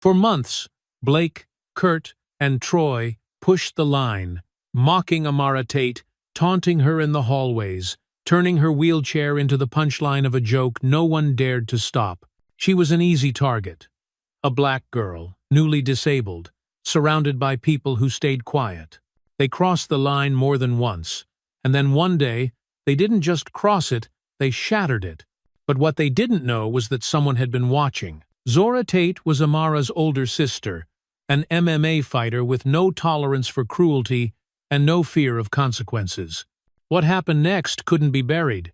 For months, Blake, Kurt, and Troy pushed the line, mocking Amara Tate, taunting her in the hallways, turning her wheelchair into the punchline of a joke no one dared to stop. She was an easy target. A black girl, newly disabled, surrounded by people who stayed quiet. They crossed the line more than once, and then one day, they didn't just cross it, they shattered it. But what they didn't know was that someone had been watching. Zora Tate was Amara's older sister, an MMA fighter with no tolerance for cruelty and no fear of consequences. What happened next couldn't be buried.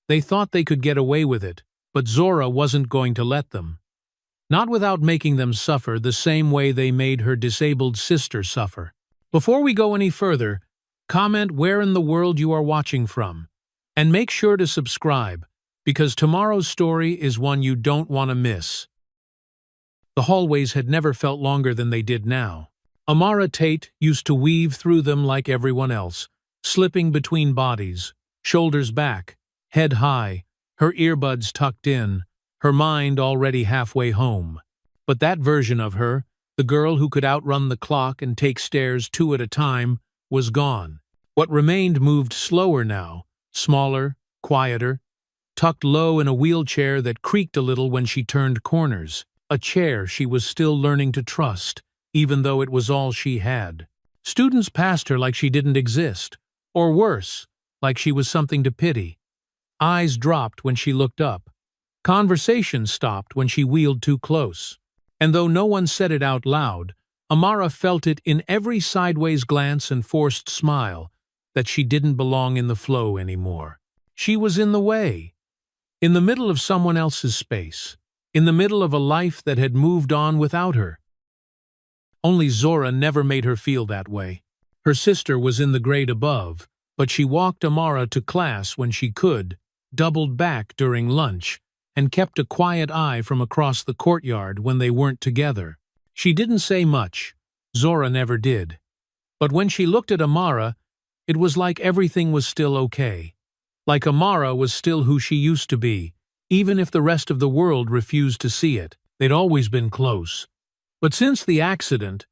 They thought they could get away with it, but Zora wasn't going to let them. Not without making them suffer the same way they made her disabled sister suffer. Before we go any further, comment where in the world you are watching from, and make sure to subscribe, because tomorrow's story is one you don't want to miss. The hallways had never felt longer than they did now. Amara Tate used to weave through them like everyone else, slipping between bodies, shoulders back, head high, her earbuds tucked in, her mind already halfway home. But that version of her, the girl who could outrun the clock and take stairs 2 at a time, was gone. What remained moved slower now, smaller, quieter, tucked low in a wheelchair that creaked a little when she turned corners. A chair she was still learning to trust, even though it was all she had. Students passed her like she didn't exist, or worse, like she was something to pity. Eyes dropped when she looked up. Conversation stopped when she wheeled too close. And though no one said it out loud, Amara felt it in every sideways glance and forced smile that she didn't belong in the flow anymore. She was in the way, in the middle of someone else's space, in the middle of a life that had moved on without her. Only Zora never made her feel that way. Her sister was in the grade above, but she walked Amara to class when she could, doubled back during lunch, and kept a quiet eye from across the courtyard when they weren't together. She didn't say much. Zora never did. But when she looked at Amara, it was like everything was still okay. Like Amara was still who she used to be, even if the rest of the world refused to see it. They'd always been close. But since the accident,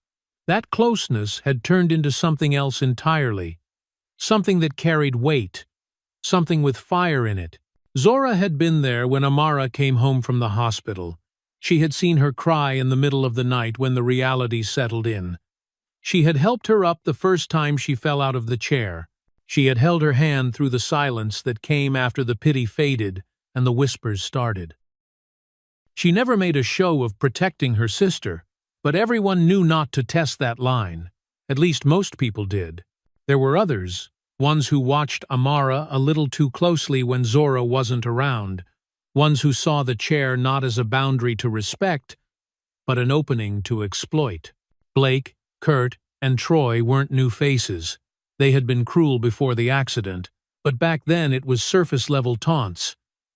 that closeness had turned into something else entirely. Something that carried weight. Something with fire in it. Zora had been there when Amara came home from the hospital. She had seen her cry in the middle of the night when the reality settled in. She had helped her up the first time she fell out of the chair. She had held her hand through the silence that came after the pity faded and the whispers started. She never made a show of protecting her sister, but everyone knew not to test that line. At least most people did. There were others, ones who watched Amara a little too closely when Zora wasn't around, ones who saw the chair not as a boundary to respect, but an opening to exploit. Blake, Kurt, and Troy weren't new faces. They had been cruel before the accident, but back then it was surface-level taunts,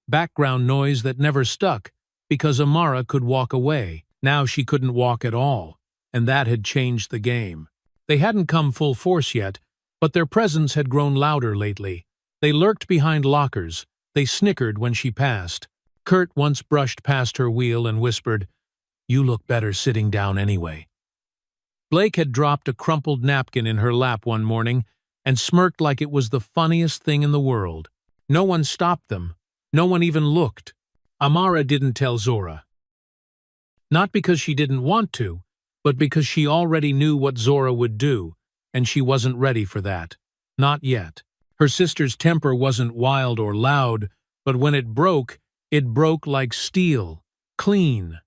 background noise that never stuck, because Amara could walk away. Now she couldn't walk at all, and that had changed the game. They hadn't come full force yet, but their presence had grown louder lately. They lurked behind lockers. They snickered when she passed. Kurt once brushed past her wheel and whispered, "You look better sitting down anyway." Blake had dropped a crumpled napkin in her lap one morning and smirked like it was the funniest thing in the world. No one stopped them. No one even looked. Amara didn't tell Zora. Not because she didn't want to, but because she already knew what Zora would do, and she wasn't ready for that. Not yet. Her sister's temper wasn't wild or loud, but when it broke like steel. Clean.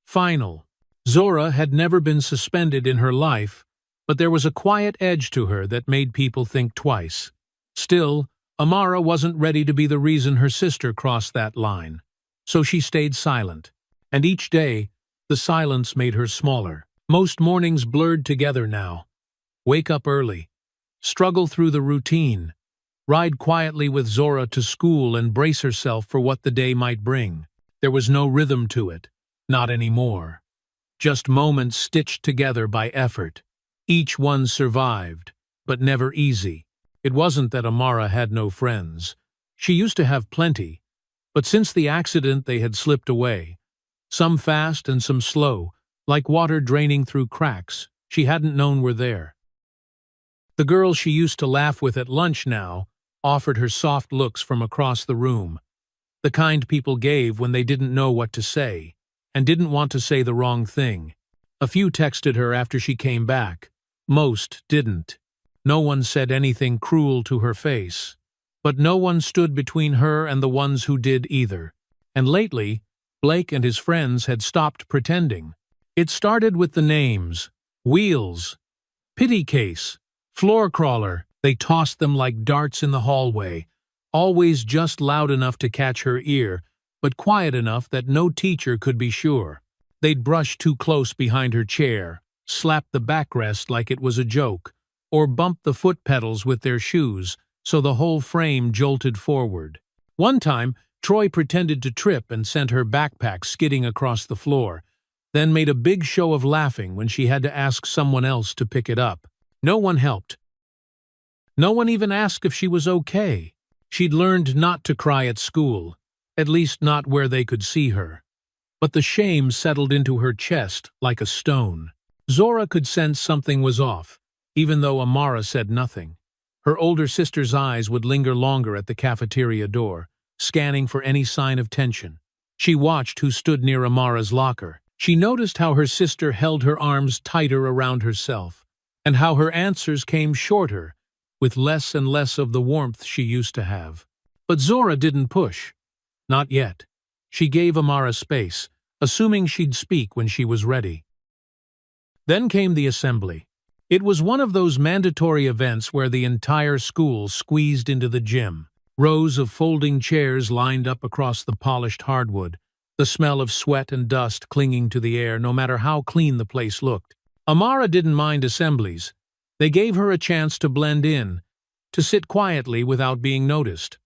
Final. Zora had never been suspended in her life, but there was a quiet edge to her that made people think twice. Still, Amara wasn't ready to be the reason her sister crossed that line. So she stayed silent. And each day, the silence made her smaller. Most mornings blurred together now. Wake up early. Struggle through the routine. Ride quietly with Zora to school and brace herself for what the day might bring. There was no rhythm to it. Not anymore. Just moments stitched together by effort. Each one survived, but never easy. It wasn't that Amara had no friends. She used to have plenty, but since the accident they had slipped away. Some fast and some slow, like water draining through cracks she hadn't known were there. The girls she used to laugh with at lunch now offered her soft looks from across the room, the kind people gave when they didn't know what to say, and didn't want to say the wrong thing. A few texted her after she came back. Most didn't. No one said anything cruel to her face. But no one stood between her and the ones who did either. And lately, Blake and his friends had stopped pretending. It started with the names: Wheels, Pity Case, Floor Crawler. They tossed them like darts in the hallway, always just loud enough to catch her ear, but quiet enough that no teacher could be sure. They'd brush too close behind her chair, slap the backrest like it was a joke, or bump the foot pedals with their shoes so the whole frame jolted forward. One time, Troy pretended to trip and sent her backpack skidding across the floor, then made a big show of laughing when she had to ask someone else to pick it up. No one helped. No one even asked if she was okay. She'd learned not to cry at school, at least not where they could see her. But the shame settled into her chest like a stone. Zora could sense something was off, even though Amara said nothing. Her older sister's eyes would linger longer at the cafeteria door, scanning for any sign of tension. She watched who stood near Amara's locker. She noticed how her sister held her arms tighter around herself, and how her answers came shorter, with less and less of the warmth she used to have. But Zora didn't push. Not yet. She gave Amara space, assuming she'd speak when she was ready. Then came the assembly. It was one of those mandatory events where the entire school squeezed into the gym. Rows of folding chairs lined up across the polished hardwood, the smell of sweat and dust clinging to the air no matter how clean the place looked. Amara didn't mind assemblies. They gave her a chance to blend in, to sit quietly without being noticed.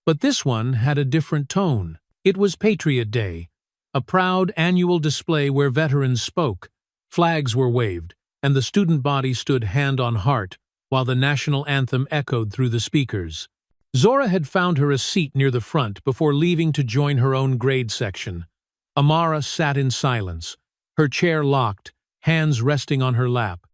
But this one had a different tone. It was Patriot Day, a proud annual display where veterans spoke, flags were waved, and the student body stood hand on heart while the national anthem echoed through the speakers. Zora had found her a seat near the front before leaving to join her own grade section. Amara sat in silence, her chair locked, hands resting on her lap.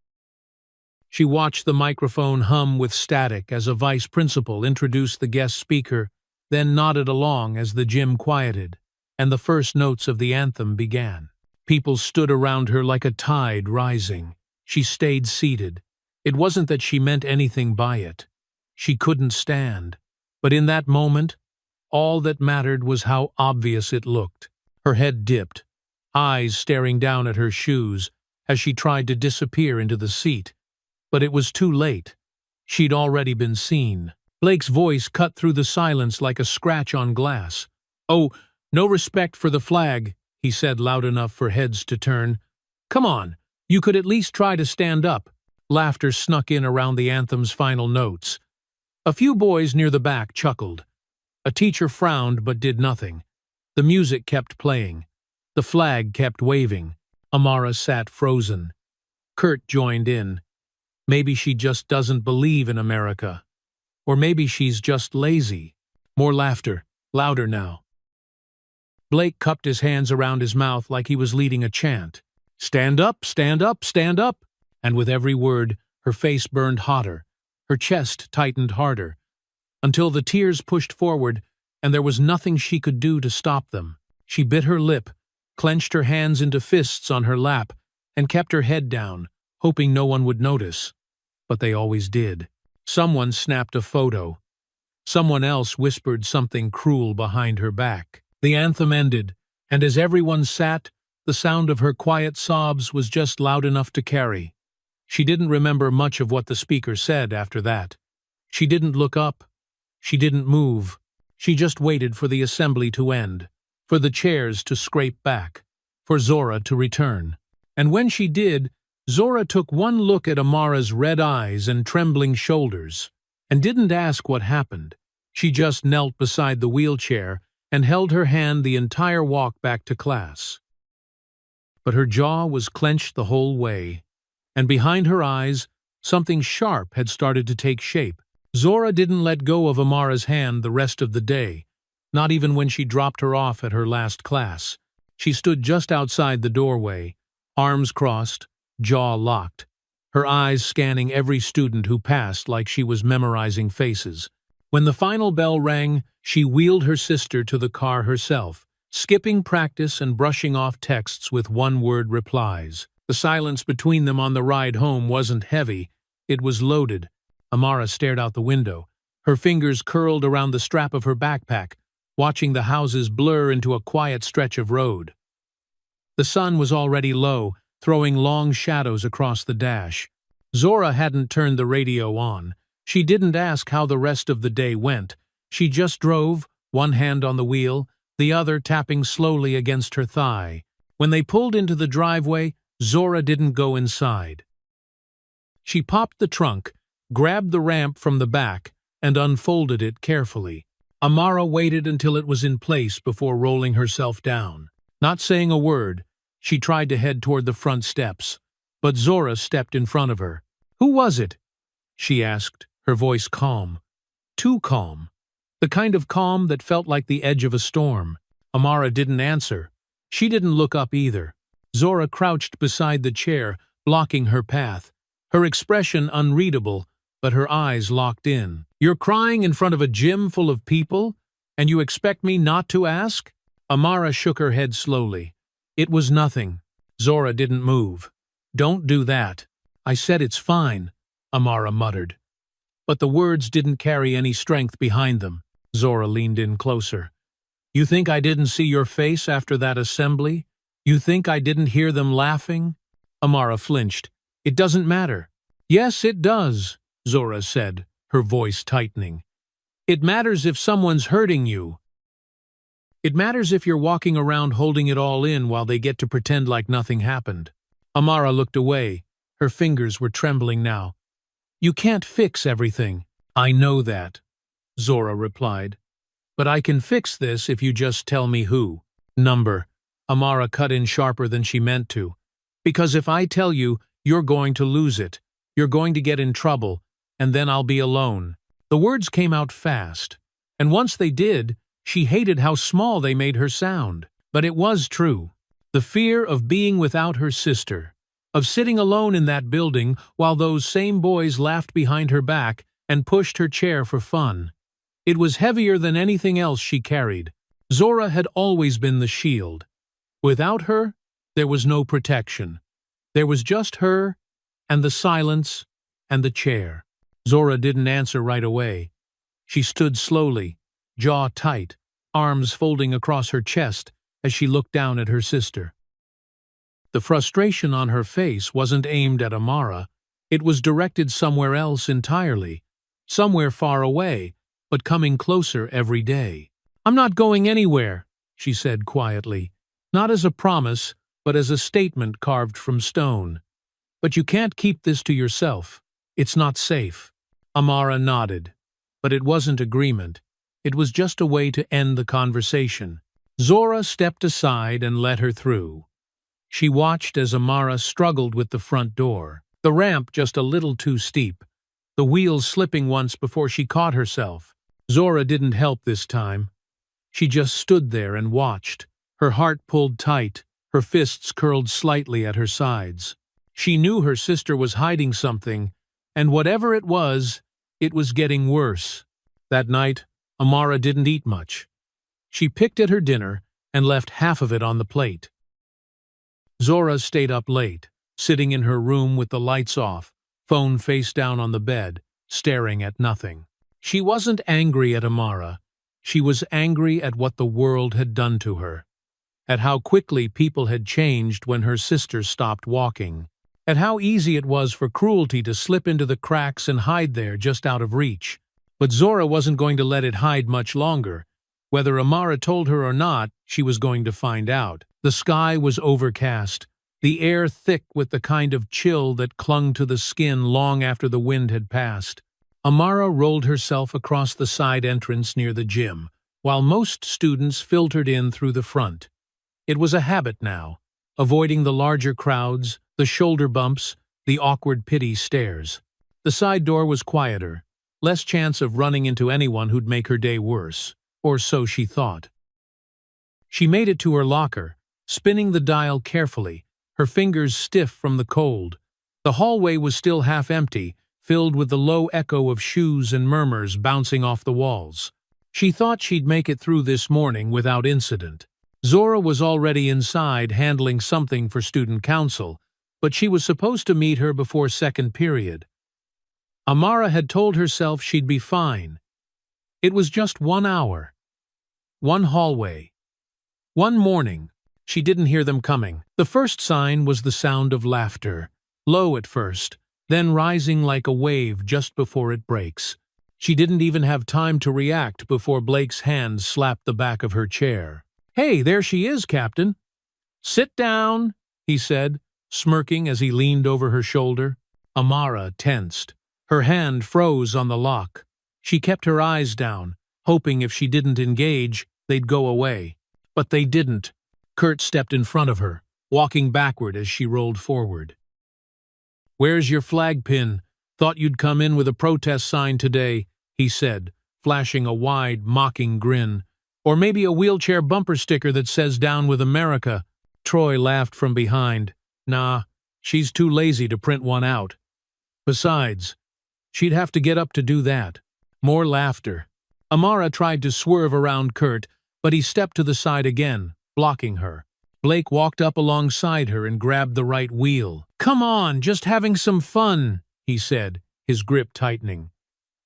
She watched the microphone hum with static as a vice principal introduced the guest speaker, then nodded along as the gym quieted, and the first notes of the anthem began. People stood around her like a tide rising. She stayed seated. It wasn't that she meant anything by it. She couldn't stand. But in that moment, all that mattered was how obvious it looked. Her head dipped, eyes staring down at her shoes as she tried to disappear into the seat. But it was too late. She'd already been seen. Blake's voice cut through the silence like a scratch on glass. "Oh, no respect for the flag," he said loud enough for heads to turn. "Come on, you could at least try to stand up." Laughter snuck in around the anthem's final notes. A few boys near the back chuckled. A teacher frowned but did nothing. The music kept playing. The flag kept waving. Amara sat frozen. Kurt joined in. Maybe she just doesn't believe in America. Or maybe she's just lazy. More laughter, louder now. Blake cupped his hands around his mouth like he was leading a chant. "Stand up, stand up, stand up!" And with every word, her face burned hotter, her chest tightened harder, until the tears pushed forward and there was nothing she could do to stop them. She bit her lip, clenched her hands into fists on her lap, and kept her head down, hoping no one would notice. But they always did. Someone snapped a photo. Someone else whispered something cruel behind her back. The anthem ended, and as everyone sat, the sound of her quiet sobs was just loud enough to carry. She didn't remember much of what the speaker said after that. She didn't look up. She didn't move. She just waited for the assembly to end, for the chairs to scrape back, for Zora to return. And when she did, Zora took one look at Amara's red eyes and trembling shoulders, and didn't ask what happened. She just knelt beside the wheelchair and held her hand the entire walk back to class. But her jaw was clenched the whole way, and behind her eyes, something sharp had started to take shape. Zora didn't let go of Amara's hand the rest of the day, not even when she dropped her off at her last class. She stood just outside the doorway, arms crossed, jaw locked, her eyes scanning every student who passed like she was memorizing faces. When the final bell rang, she wheeled her sister to the car herself, skipping practice and brushing off texts with one-word replies. The silence between them on the ride home wasn't heavy, it was loaded. Amara stared out the window, her fingers curled around the strap of her backpack, watching the houses blur into a quiet stretch of road. The sun was already low, throwing long shadows across the dash. Zora hadn't turned the radio on. She didn't ask how the rest of the day went. She just drove, one hand on the wheel, the other tapping slowly against her thigh. When they pulled into the driveway, Zora didn't go inside. She popped the trunk, grabbed the ramp from the back, and unfolded it carefully. Amara waited until it was in place before rolling herself down. Not saying a word, she tried to head toward the front steps, but Zora stepped in front of her. "Who was it?" she asked, her voice calm. Too calm. The kind of calm that felt like the edge of a storm. Amara didn't answer. She didn't look up either. Zora crouched beside the chair, blocking her path, her expression unreadable, but her eyes locked in. "You're crying in front of a gym full of people, and you expect me not to ask?" Amara shook her head slowly. "It was nothing." Zora didn't move. "Don't do that." "I said it's fine," Amara muttered. But the words didn't carry any strength behind them. Zora leaned in closer. "You think I didn't see your face after that assembly? You think I didn't hear them laughing?" Amara flinched. "It doesn't matter." "Yes, it does," Zora said, her voice tightening. "It matters if someone's hurting you. It matters if you're walking around holding it all in while they get to pretend like nothing happened." Amara looked away. Her fingers were trembling now. "You can't fix everything." "I know that," Zora replied. "But I can fix this if you just tell me who." "Number." Amara cut in sharper than she meant to. "Because if I tell you, you're going to lose it. You're going to get in trouble, and then I'll be alone." The words came out fast, and once they did, she hated how small they made her sound. But it was true. The fear of being without her sister, of sitting alone in that building while those same boys laughed behind her back and pushed her chair for fun. It was heavier than anything else she carried. Zora had always been the shield. Without her, there was no protection. There was just her, and the silence, and the chair. Zora didn't answer right away. She stood slowly, jaw tight, arms folding across her chest as she looked down at her sister. The frustration on her face wasn't aimed at Amara. It was directed somewhere else entirely, somewhere far away, but coming closer every day. "I'm not going anywhere," she said quietly, not as a promise, but as a statement carved from stone. "But you can't keep this to yourself. It's not safe." Amara nodded, but it wasn't agreement. It was just a way to end the conversation. Zora stepped aside and let her through. She watched as Amara struggled with the front door, the ramp just a little too steep, the wheels slipping once before she caught herself. Zora didn't help this time. She just stood there and watched, her heart pulled tight, her fists curled slightly at her sides. She knew her sister was hiding something, and whatever it was getting worse. That night, Amara didn't eat much. She picked at her dinner and left half of it on the plate. Zora stayed up late, sitting in her room with the lights off, phone face down on the bed, staring at nothing. She wasn't angry at Amara. She was angry at what the world had done to her, at how quickly people had changed when her sister stopped walking, at how easy it was for cruelty to slip into the cracks and hide there just out of reach. But Zora wasn't going to let it hide much longer. Whether Amara told her or not, she was going to find out. The sky was overcast, the air thick with the kind of chill that clung to the skin long after the wind had passed. Amara rolled herself across the side entrance near the gym, while most students filtered in through the front. It was a habit now, avoiding the larger crowds, the shoulder bumps, the awkward pity stares. The side door was quieter, less chance of running into anyone who'd make her day worse, or so she thought. She made it to her locker, spinning the dial carefully, her fingers stiff from the cold. The hallway was still half empty, filled with the low echo of shoes and murmurs bouncing off the walls. She thought she'd make it through this morning without incident. Zora was already inside handling something for student council, but she was supposed to meet her before second period. Amara had told herself she'd be fine. It was just 1 hour. One hallway. One morning. She didn't hear them coming. The first sign was the sound of laughter, low at first, then rising like a wave just before it breaks. She didn't even have time to react before Blake's hand slapped the back of her chair. "Hey, there she is, Captain." "Sit down," he said, smirking as he leaned over her shoulder. Amara tensed. Her hand froze on the lock. She kept her eyes down, hoping if she didn't engage, they'd go away. But they didn't. Kurt stepped in front of her, walking backward as she rolled forward. "Where's your flag pin? Thought you'd come in with a protest sign today," he said, flashing a wide, mocking grin. "Or maybe a wheelchair bumper sticker that says Down with America." Troy laughed from behind. "Nah, she's too lazy to print one out. Besides, she'd have to get up to do that." More laughter. Amara tried to swerve around Kurt, but he stepped to the side again, blocking her. Blake walked up alongside her and grabbed the right wheel. "Come on, just having some fun," he said, his grip tightening.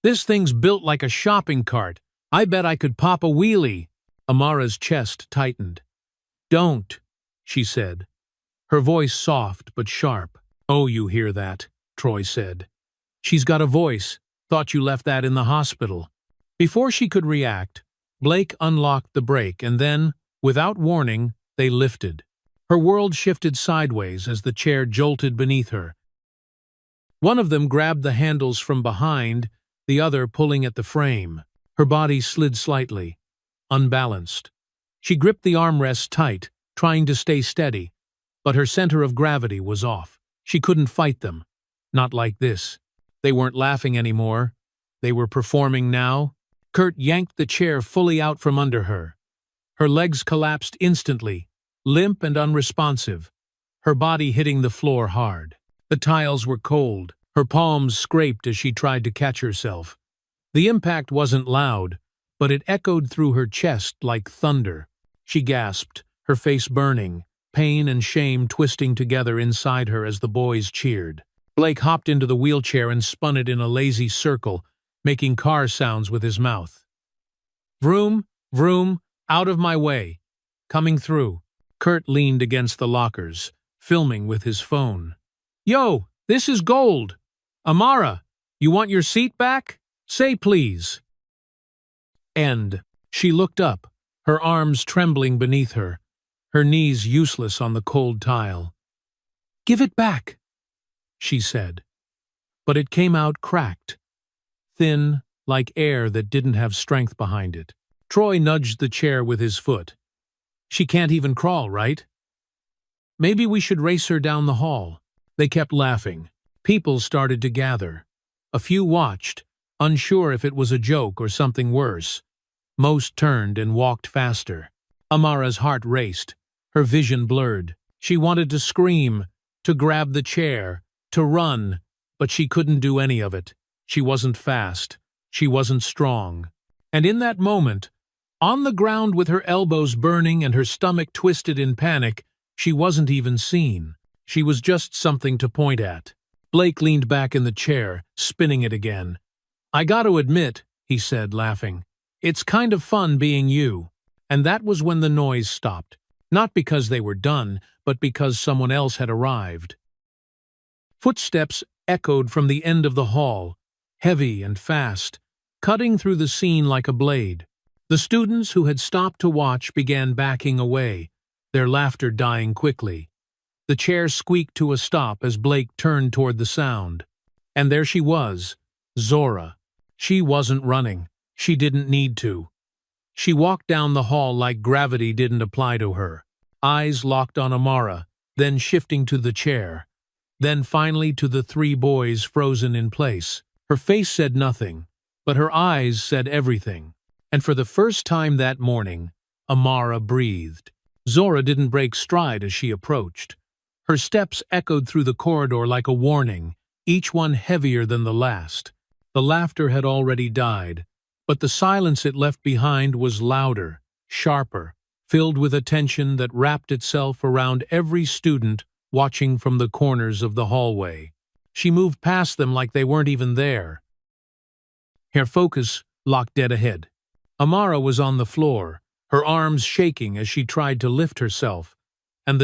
"This thing's built like a shopping cart. I bet I could pop a wheelie." Amara's chest tightened. "Don't," she said, her voice soft but sharp. "Oh, you hear that," Troy said. "She's got a voice. Thought you left that in the hospital." Before she could react, Blake unlocked the brake and then, without warning, they lifted. Her world shifted sideways as the chair jolted beneath her. One of them grabbed the handles from behind, the other pulling at the frame. Her body slid slightly, unbalanced. She gripped the armrests tight, trying to stay steady, but her center of gravity was off. She couldn't fight them. Not like this. They weren't laughing anymore. They were performing now. Kurt yanked the chair fully out from under her. Her legs collapsed instantly, limp and unresponsive, her body hitting the floor hard. The tiles were cold. Her palms scraped as she tried to catch herself. The impact wasn't loud, but it echoed through her chest like thunder. She gasped, her face burning, pain and shame twisting together inside her as the boys cheered. Blake hopped into the wheelchair and spun it in a lazy circle, making car sounds with his mouth. "Vroom, vroom, out of my way. Coming through." Kurt leaned against the lockers, filming with his phone. "Yo, this is gold. Amara, you want your seat back? Say please." End. She looked up, her arms trembling beneath her, her knees useless on the cold tile. "Give it back," she said. But it came out cracked, thin, like air that didn't have strength behind it. Troy nudged the chair with his foot. "She can't even crawl, right? Maybe we should race her down the hall." They kept laughing. People started to gather. A few watched, unsure if it was a joke or something worse. Most turned and walked faster. Amara's heart raced, her vision blurred. She wanted to scream, to grab the chair, to run, but she couldn't do any of it. She wasn't fast. She wasn't strong. And in that moment, on the ground with her elbows burning and her stomach twisted in panic, she wasn't even seen. She was just something to point at. Blake leaned back in the chair, spinning it again. "I gotta admit," he said, laughing, "it's kind of fun being you." And that was when the noise stopped. Not because they were done, but because someone else had arrived. Footsteps echoed from the end of the hall, heavy and fast, cutting through the scene like a blade. The students who had stopped to watch began backing away, their laughter dying quickly. The chair squeaked to a stop as Blake turned toward the sound. And there she was, Zora. She wasn't running. She didn't need to. She walked down the hall like gravity didn't apply to her, eyes locked on Amara, then shifting to the chair, then finally to the three boys frozen in place. Her face said nothing, but her eyes said everything. And for the first time that morning, Amara breathed. Zora didn't break stride as she approached. Her steps echoed through the corridor like a warning, each one heavier than the last. The laughter had already died, but the silence it left behind was louder, sharper, filled with a tension that wrapped itself around every student watching from the corners of the hallway. She moved past them like they weren't even there. Her focus locked dead ahead. Amara was on the floor, her arms shaking as she tried to lift herself, and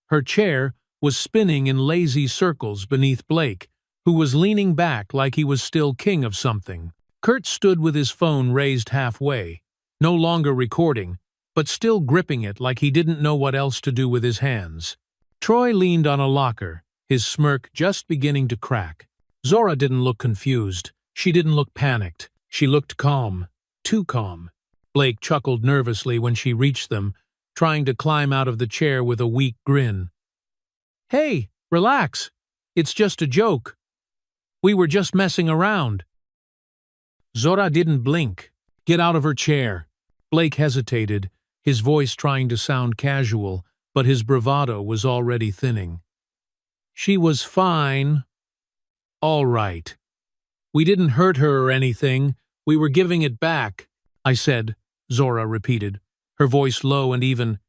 her chair, was spinning in lazy circles beneath Blake, who was leaning back like he was still king of something. Kurt stood with his phone raised halfway, no longer recording, but still gripping it like he didn't know what else to do with his hands. Troy leaned on a locker, his smirk just beginning to crack. Zora didn't look confused. She didn't look panicked. She looked calm. Too calm. Blake chuckled nervously when she reached them, trying to climb out of the chair with a weak grin. "Hey, relax. It's just a joke. We were just messing around." Zora didn't blink. "Get out of her chair." Blake hesitated, his voice trying to sound casual, but his bravado was already thinning. "She was fine." "All right. We didn't hurt her or anything. We were giving it back," I said, Zora repeated, her voice low and even.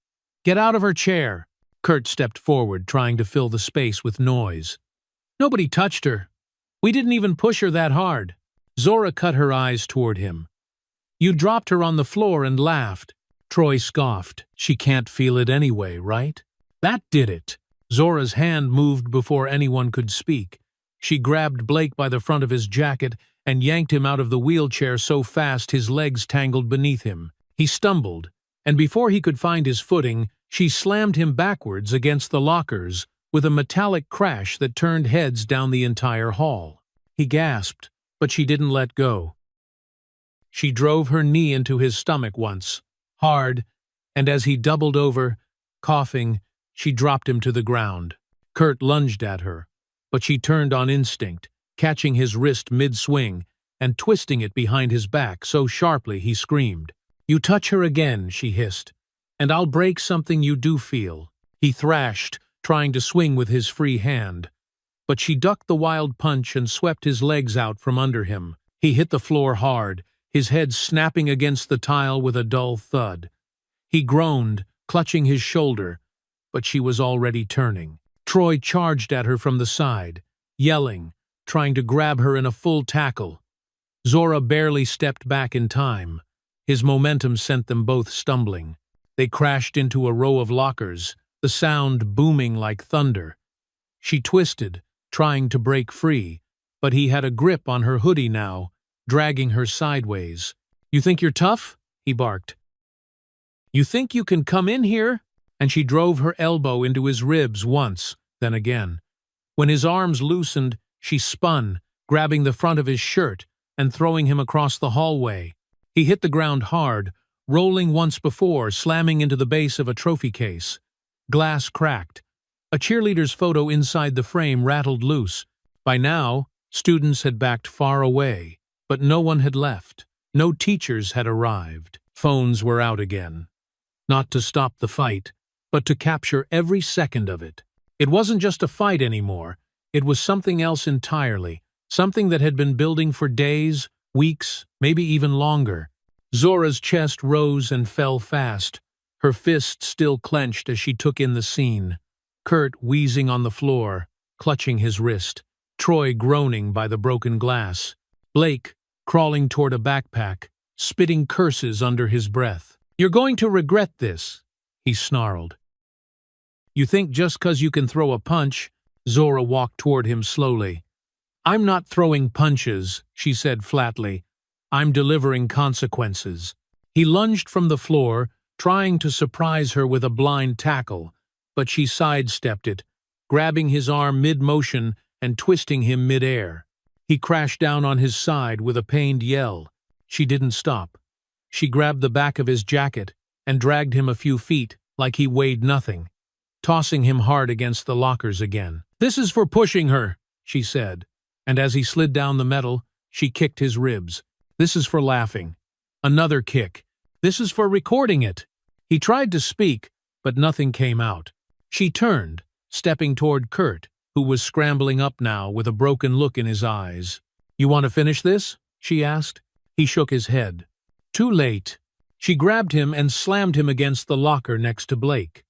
"Get out of her chair." Kurt stepped forward, trying to fill the space with noise. "Nobody touched her. We didn't even push her that hard." Zora cut her eyes toward him. "You dropped her on the floor and laughed." Troy scoffed. "She can't feel it anyway, right?" "That did it." Zora's hand moved before anyone could speak. She grabbed Blake by the front of his jacket and yanked him out of the wheelchair so fast his legs tangled beneath him. He stumbled, and before he could find his footing, she slammed him backwards against the lockers with a metallic crash that turned heads down the entire hall. He gasped, but she didn't let go. She drove her knee into his stomach once, hard, and as he doubled over, coughing, she dropped him to the ground. Kurt lunged at her, but she turned on instinct, catching his wrist mid-swing and twisting it behind his back so sharply he screamed. "You touch her again," she hissed, "and I'll break something you do feel." He thrashed, trying to swing with his free hand, but she ducked the wild punch and swept his legs out from under him. He hit the floor hard, his head snapping against the tile with a dull thud. He groaned, clutching his shoulder, but she was already turning. Troy charged at her from the side, yelling, trying to grab her in a full tackle. Zora barely stepped back in time. His momentum sent them both stumbling. They crashed into a row of lockers, the sound booming like thunder. She twisted, trying to break free, but he had a grip on her hoodie now, dragging her sideways. "You think you're tough?" he barked. "You think you can come in here?" And she drove her elbow into his ribs once, then again. When his arms loosened, she spun, grabbing the front of his shirt and throwing him across the hallway. He hit the ground hard, rolling once before, slamming into the base of a trophy case. Glass cracked. A cheerleader's photo inside the frame rattled loose. By now, students had backed far away, but no one had left. No teachers had arrived. Phones were out again. Not to stop the fight, but to capture every second of it. It wasn't just a fight anymore. It was something else entirely, something that had been building for days, weeks, maybe even longer. Zora's chest rose and fell fast, her fist still clenched as she took in the scene. Kurt wheezing on the floor, clutching his wrist. Troy groaning by the broken glass. Blake crawling toward a backpack, spitting curses under his breath. "You're going to regret this," he snarled. "You think just 'cause you can throw a punch?" Zora walked toward him slowly. "I'm not throwing punches," she said flatly. "I'm delivering consequences." He lunged from the floor, trying to surprise her with a blind tackle, but she sidestepped it, grabbing his arm mid-motion and twisting him mid-air. He crashed down on his side with a pained yell. She didn't stop. She grabbed the back of his jacket and dragged him a few feet like he weighed nothing, tossing him hard against the lockers again. "This is for pushing her," she said, and as he slid down the metal, she kicked his ribs. "This is for laughing." Another kick. "This is for recording it." He tried to speak, but nothing came out. She turned, stepping toward Kurt, who was scrambling up now with a broken look in his eyes. "You want to finish this?" she asked. He shook his head. Too late. She grabbed him and slammed him against the locker next to Blake.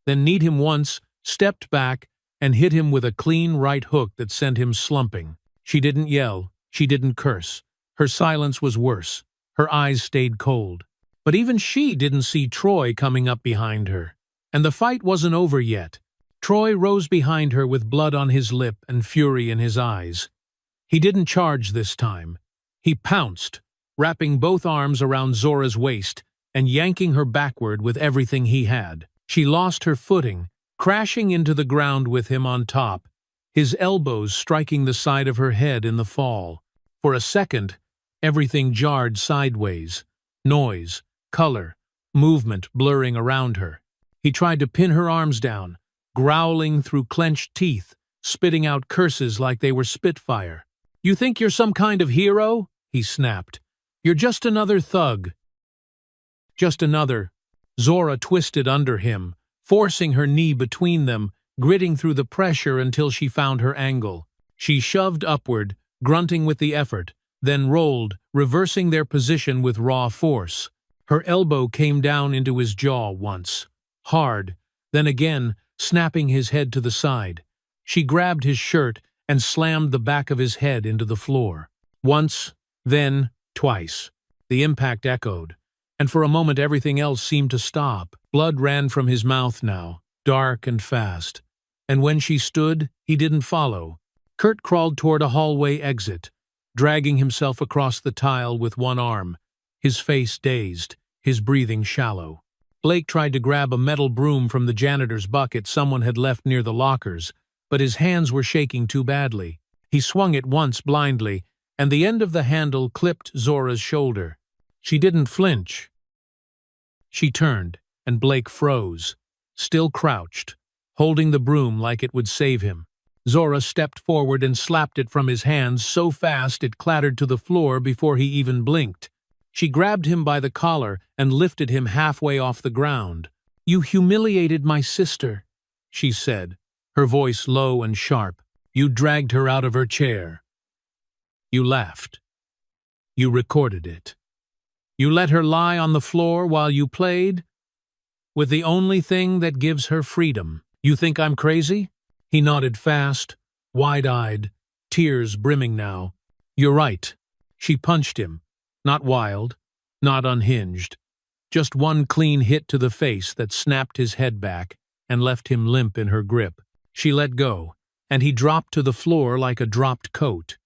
Then kneed him once, stepped back, and hit him with a clean right hook that sent him slumping. She didn't yell. She didn't curse. Her silence was worse. Her eyes stayed cold. But even she didn't see Troy coming up behind her. And the fight wasn't over yet. Troy rose behind her with blood on his lip and fury in his eyes. He didn't charge this time. He pounced, wrapping both arms around Zora's waist and yanking her backward with everything he had. She lost her footing, crashing into the ground with him on top, his elbows striking the side of her head in the fall. For a second, everything jarred sideways. Noise, color, movement blurring around her. He tried to pin her arms down, growling through clenched teeth, spitting out curses like they were spitfire. "You think you're some kind of hero?" he snapped. "You're just another thug." Just another. Zora twisted under him, forcing her knee between them, gritting through the pressure until she found her angle. She shoved upward, grunting with the effort, then rolled, reversing their position with raw force. Her elbow came down into his jaw once, hard, then again, snapping his head to the side. She grabbed his shirt and slammed the back of his head into the floor. Once, then, twice. The impact echoed, and for a moment everything else seemed to stop. Blood ran from his mouth now, dark and fast. And when she stood, he didn't follow. Kurt crawled toward a hallway exit, dragging himself across the tile with one arm, his face dazed, his breathing shallow. Blake tried to grab a metal broom from the janitor's bucket someone had left near the lockers, but his hands were shaking too badly. He swung it once blindly, and the end of the handle clipped Zora's shoulder. She didn't flinch. She turned, and Blake froze, still crouched, holding the broom like it would save him. Zora stepped forward and slapped it from his hands so fast it clattered to the floor before he even blinked. She grabbed him by the collar and lifted him halfway off the ground. "You humiliated my sister," she said, her voice low and sharp. "You dragged her out of her chair. You laughed. You recorded it. You let her lie on the floor while you played with the only thing that gives her freedom. You think I'm crazy?" He nodded fast, wide-eyed, tears brimming now. "You're right." She punched him. Not wild, not unhinged. Just one clean hit to the face that snapped his head back and left him limp in her grip. She let go, and he dropped to the floor like a dropped coat.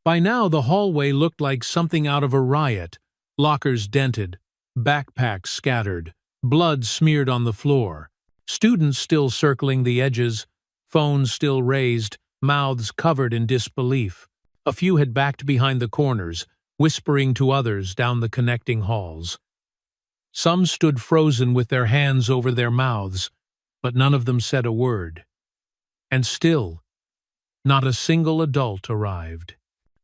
By now the hallway looked like something out of a riot. Lockers dented, backpacks scattered, blood smeared on the floor. Students still circling the edges, phones still raised, mouths covered in disbelief. A few had backed behind the corners, whispering to others down the connecting halls. Some stood frozen with their hands over their mouths, but none of them said a word. And still, not a single adult arrived.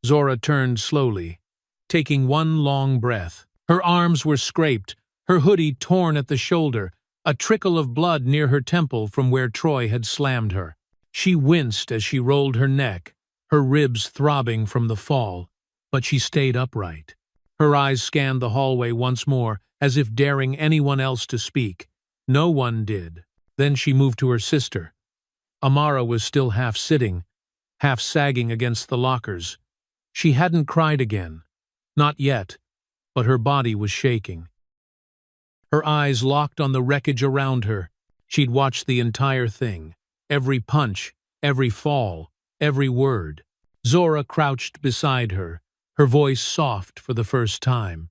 Zora turned slowly, taking one long breath. Her arms were scraped, her hoodie torn at the shoulder, a trickle of blood near her temple from where Troy had slammed her. She winced as she rolled her neck, her ribs throbbing from the fall, but she stayed upright. Her eyes scanned the hallway once more, as if daring anyone else to speak. No one did. Then she moved to her sister. Amara was still half sitting, half sagging against the lockers. She hadn't cried again. Not yet, but her body was shaking. Her eyes locked on the wreckage around her. She'd watched the entire thing. Every punch, every fall, every word. Zora crouched beside her, her voice soft for the first time.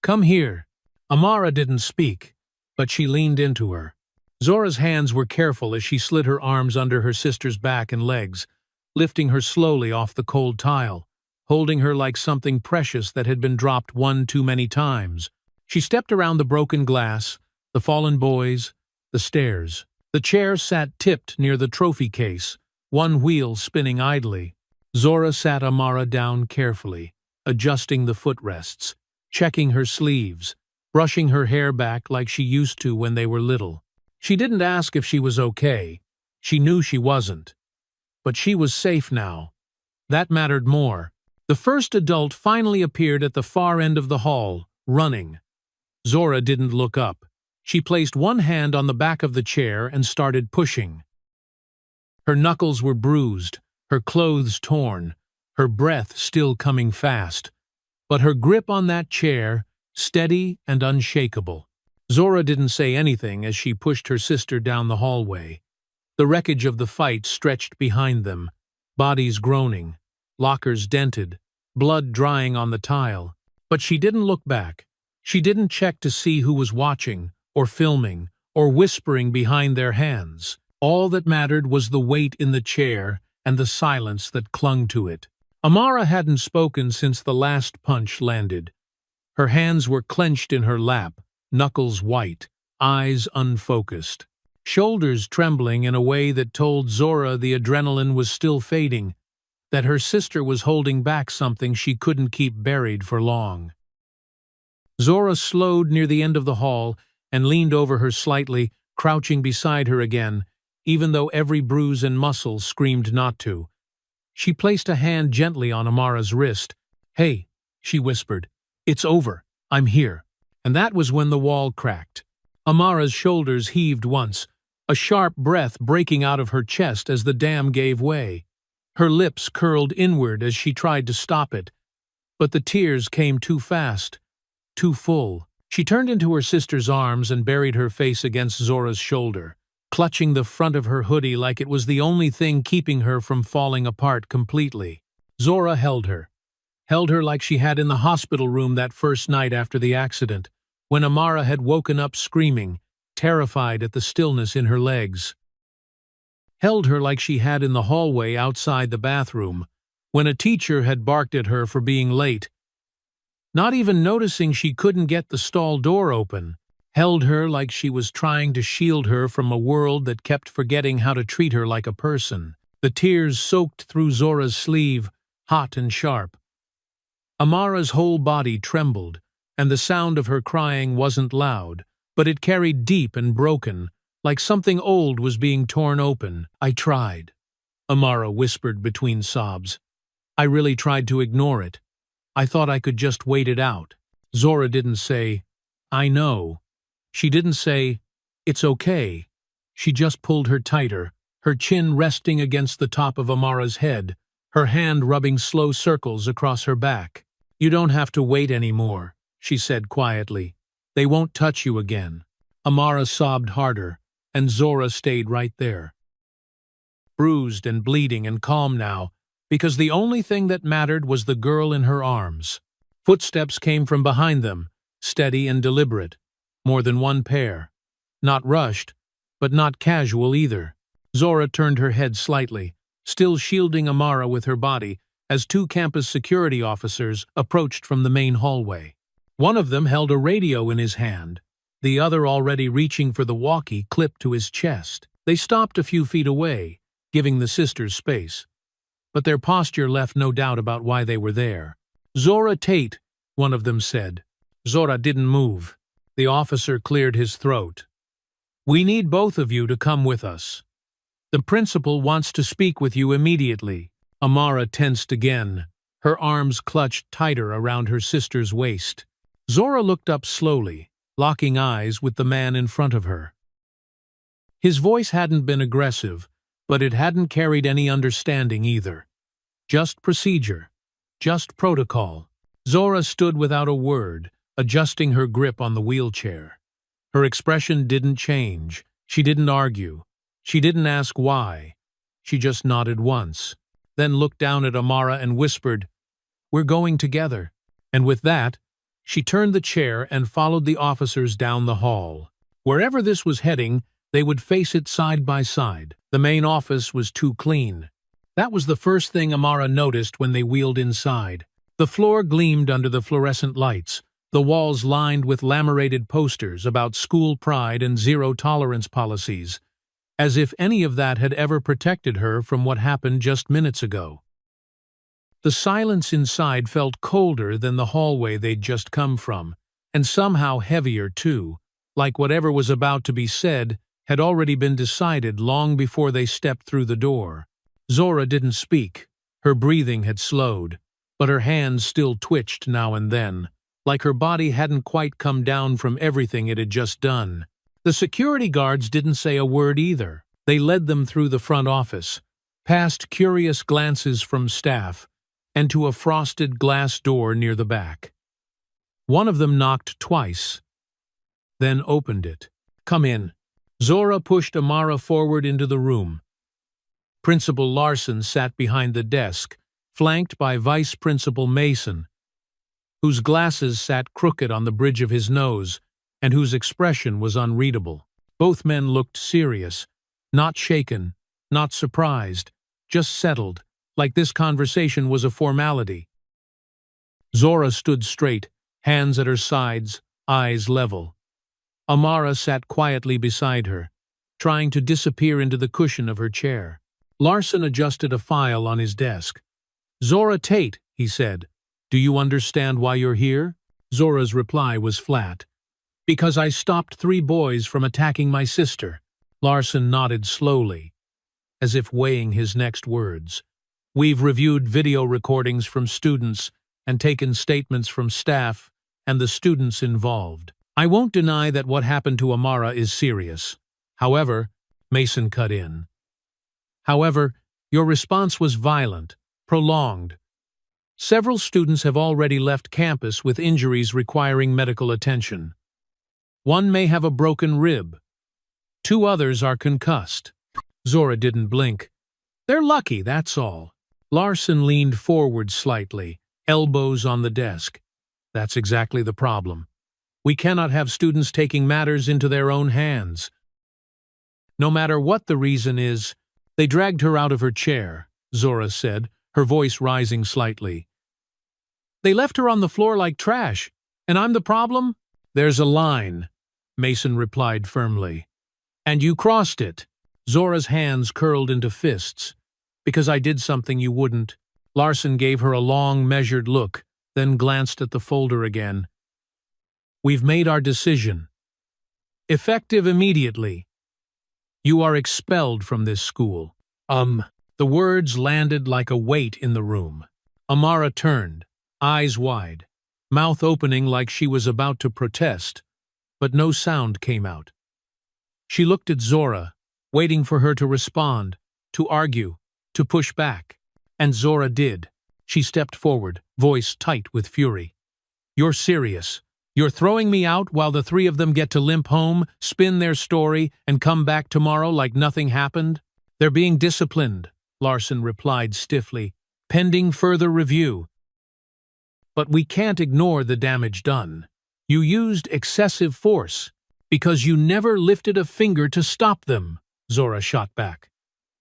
"Come here." Amara didn't speak, but she leaned into her. Zora's hands were careful as she slid her arms under her sister's back and legs, lifting her slowly off the cold tile, holding her like something precious that had been dropped one too many times. She stepped around the broken glass, the fallen boys, the stairs. The chair sat tipped near the trophy case, one wheel spinning idly. Zora sat Amara down carefully, adjusting the footrests, checking her sleeves, brushing her hair back like she used to when they were little. She didn't ask if she was okay. She knew she wasn't. But she was safe now. That mattered more. The first adult finally appeared at the far end of the hall, running. Zora didn't look up. She placed one hand on the back of the chair and started pushing. Her knuckles were bruised, her clothes torn, her breath still coming fast. But her grip on that chair, steady and unshakable. Zora didn't say anything as she pushed her sister down the hallway. The wreckage of the fight stretched behind them, bodies groaning, lockers dented, blood drying on the tile. But she didn't look back. She didn't check to see who was watching, or filming, or whispering behind their hands. All that mattered was the weight in the chair and the silence that clung to it. Amara hadn't spoken since the last punch landed. Her hands were clenched in her lap, knuckles white, eyes unfocused, shoulders trembling in a way that told Zora the adrenaline was still fading, that her sister was holding back something she couldn't keep buried for long. Zora slowed near the end of the hall and leaned over her slightly, crouching beside her again, even though every bruise and muscle screamed not to. She placed a hand gently on Amara's wrist. "Hey," she whispered. "It's over. I'm here." And that was when the wall cracked. Amara's shoulders heaved once, a sharp breath breaking out of her chest as the dam gave way. Her lips curled inward as she tried to stop it, but the tears came too fast, too full. She turned into her sister's arms and buried her face against Zora's shoulder, clutching the front of her hoodie like it was the only thing keeping her from falling apart completely. Zora held her like she had in the hospital room that first night after the accident, when Amara had woken up screaming, terrified at the stillness in her legs. Held her like she had in the hallway outside the bathroom, when a teacher had barked at her for being late, not even noticing she couldn't get the stall door open. Held her like she was trying to shield her from a world that kept forgetting how to treat her like a person. The tears soaked through Zora's sleeve, hot and sharp. Amara's whole body trembled, and the sound of her crying wasn't loud, but it carried deep and broken, like something old was being torn open. "I tried," Amara whispered between sobs. "I really tried to ignore it. I thought I could just wait it out." Zora didn't say, "I know." She didn't say, "It's okay." She just pulled her tighter, her chin resting against the top of Amara's head, her hand rubbing slow circles across her back. "You don't have to wait anymore," she said quietly. "They won't touch you again." Amara sobbed harder, and Zora stayed right there. Bruised and bleeding and calm now, because the only thing that mattered was the girl in her arms. Footsteps came from behind them, steady and deliberate. More than one pair. Not rushed, but not casual either. Zora turned her head slightly, still shielding Amara with her body, as two campus security officers approached from the main hallway. One of them held a radio in his hand, the other already reaching for the walkie clipped to his chest. They stopped a few feet away, giving the sisters space. But their posture left no doubt about why they were there. "Zora Tate," one of them said. Zora didn't move. The officer cleared his throat. "We need both of you to come with us. The principal wants to speak with you immediately." Amara tensed again, her arms clutched tighter around her sister's waist. Zora looked up slowly, locking eyes with the man in front of her. His voice hadn't been aggressive, but it hadn't carried any understanding either. Just procedure, just protocol. Zora stood without a word, adjusting her grip on the wheelchair. Her expression didn't change. She didn't argue. She didn't ask why. She just nodded once, then looked down at Amara and whispered, "We're going together." And with that, she turned the chair and followed the officers down the hall. Wherever this was heading, they would face it side by side. The main office was too clean. That was the first thing Amara noticed when they wheeled inside. The floor gleamed under the fluorescent lights, the walls lined with laminated posters about school pride and zero-tolerance policies, as if any of that had ever protected her from what happened just minutes ago. The silence inside felt colder than the hallway they'd just come from, and somehow heavier too, like whatever was about to be said had already been decided long before they stepped through the door. Zora didn't speak. Her breathing had slowed, but her hands still twitched now and then, like her body hadn't quite come down from everything it had just done. The security guards didn't say a word either. They led them through the front office, past curious glances from staff, and to a frosted glass door near the back. One of them knocked twice, then opened it. "Come in." Zora pushed Amara forward into the room. Principal Larson sat behind the desk, flanked by Vice Principal Mason, whose glasses sat crooked on the bridge of his nose and whose expression was unreadable. Both men looked serious, not shaken, not surprised, just settled, like this conversation was a formality. Zora stood straight, hands at her sides, eyes level. Amara sat quietly beside her, trying to disappear into the cushion of her chair. Larson adjusted a file on his desk. "Zora Tate," he said, "do you understand why you're here?" Zora's reply was flat. "Because I stopped 3 boys from attacking my sister." Larson nodded slowly, as if weighing his next words. "We've reviewed video recordings from students and taken statements from staff and the students involved. I won't deny that what happened to Amara is serious. However," Mason cut in, "however, your response was violent, prolonged. Several students have already left campus with injuries requiring medical attention. One may have a broken rib. 2 others are concussed." Zora didn't blink. "They're lucky, that's all." Larson leaned forward slightly, elbows on the desk. "That's exactly the problem. We cannot have students taking matters into their own hands. No matter what the reason is." "They dragged her out of her chair," Zora said, her voice rising slightly. "They left her on the floor like trash, and I'm the problem?" "There's a line," Mason replied firmly. "And you crossed it." Zora's hands curled into fists. "Because I did something you wouldn't." Larson gave her a long, measured look, then glanced at the folder again. "We've made our decision. Effective immediately. You are expelled from this school." The words landed like a weight in the room. Amara turned, eyes wide, mouth opening like she was about to protest, but no sound came out. She looked at Zora, waiting for her to respond, to argue, to push back. And Zora did. She stepped forward, voice tight with fury. "You're serious. You're throwing me out while the 3 of them get to limp home, spin their story, and come back tomorrow like nothing happened?" "They're being disciplined," Larson replied stiffly, "pending further review. But we can't ignore the damage done. You used excessive force because you never lifted a finger to stop them," Zora shot back.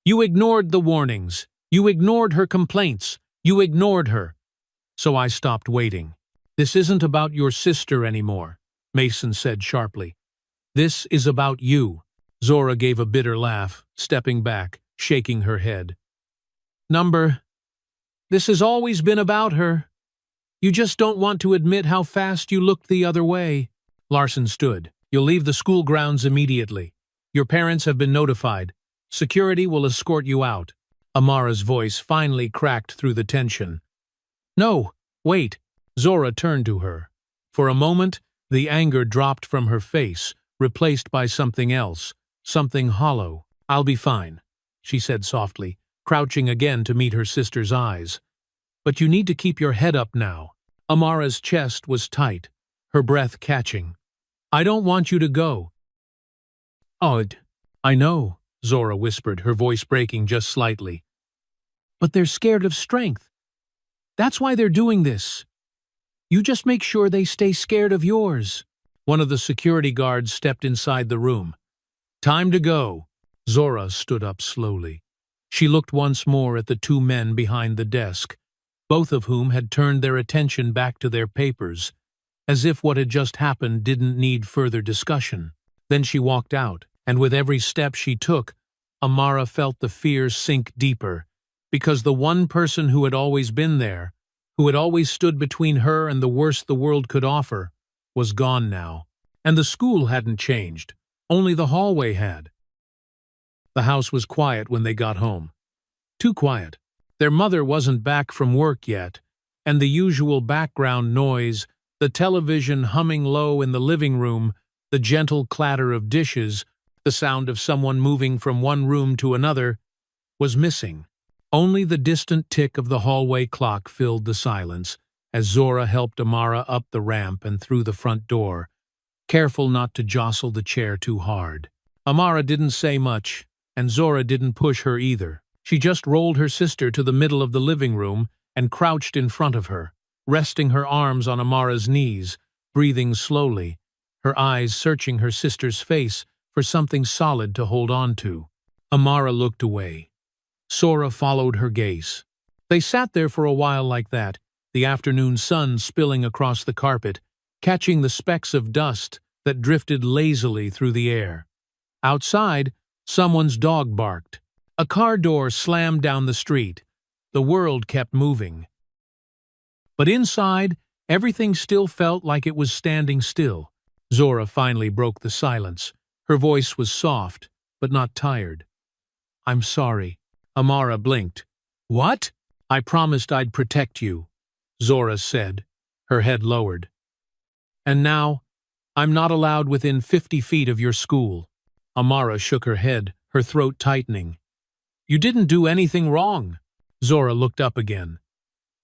"You ignored the warnings. You ignored her complaints. You ignored her. So I stopped waiting." "This isn't about your sister anymore," Mason said sharply. "This is about you." Zora gave a bitter laugh, stepping back, shaking her head. "This has always been about her. You just don't want to admit how fast you looked the other way." Larson stood. "You'll leave the school grounds immediately. Your parents have been notified. Security will escort you out." Amara's voice finally cracked through the tension. "No, wait." Zora turned to her. For a moment, the anger dropped from her face, replaced by something else, something hollow. "I'll be fine," she said softly, crouching again to meet her sister's eyes. "But you need to keep your head up now." Amara's chest was tight, her breath catching. "I don't want you to go." "Oh, I know," Zora whispered, her voice breaking just slightly. "But they're scared of strength. That's why they're doing this. You just make sure they stay scared of yours." One of the security guards stepped inside the room. "Time to go." Zora stood up slowly. She looked once more at the 2 men behind the desk, both of whom had turned their attention back to their papers, as if what had just happened didn't need further discussion. Then she walked out, and with every step she took, Amara felt the fear sink deeper, because the one person who had always been there, who had always stood between her and the worst the world could offer, was gone now. And the school hadn't changed. Only the hallway had. The house was quiet when they got home. Too quiet. Their mother wasn't back from work yet, and the usual background noise, the television humming low in the living room, the gentle clatter of dishes, the sound of someone moving from one room to another, was missing. Only the distant tick of the hallway clock filled the silence as Zora helped Amara up the ramp and through the front door, careful not to jostle the chair too hard. Amara didn't say much, and Zora didn't push her either. She just rolled her sister to the middle of the living room and crouched in front of her, resting her arms on Amara's knees, breathing slowly, her eyes searching her sister's face for something solid to hold on to. Amara looked away. Zora followed her gaze. They sat there for a while like that, the afternoon sun spilling across the carpet, catching the specks of dust that drifted lazily through the air. Outside, someone's dog barked. A car door slammed down the street. The world kept moving. But inside, everything still felt like it was standing still. Zora finally broke the silence. Her voice was soft, but not tired. "I'm sorry." Amara blinked. "What?" "I promised I'd protect you," Zora said, her head lowered. "And now, I'm not allowed within 50 feet of your school." Amara shook her head, her throat tightening. "You didn't do anything wrong." Zora looked up again.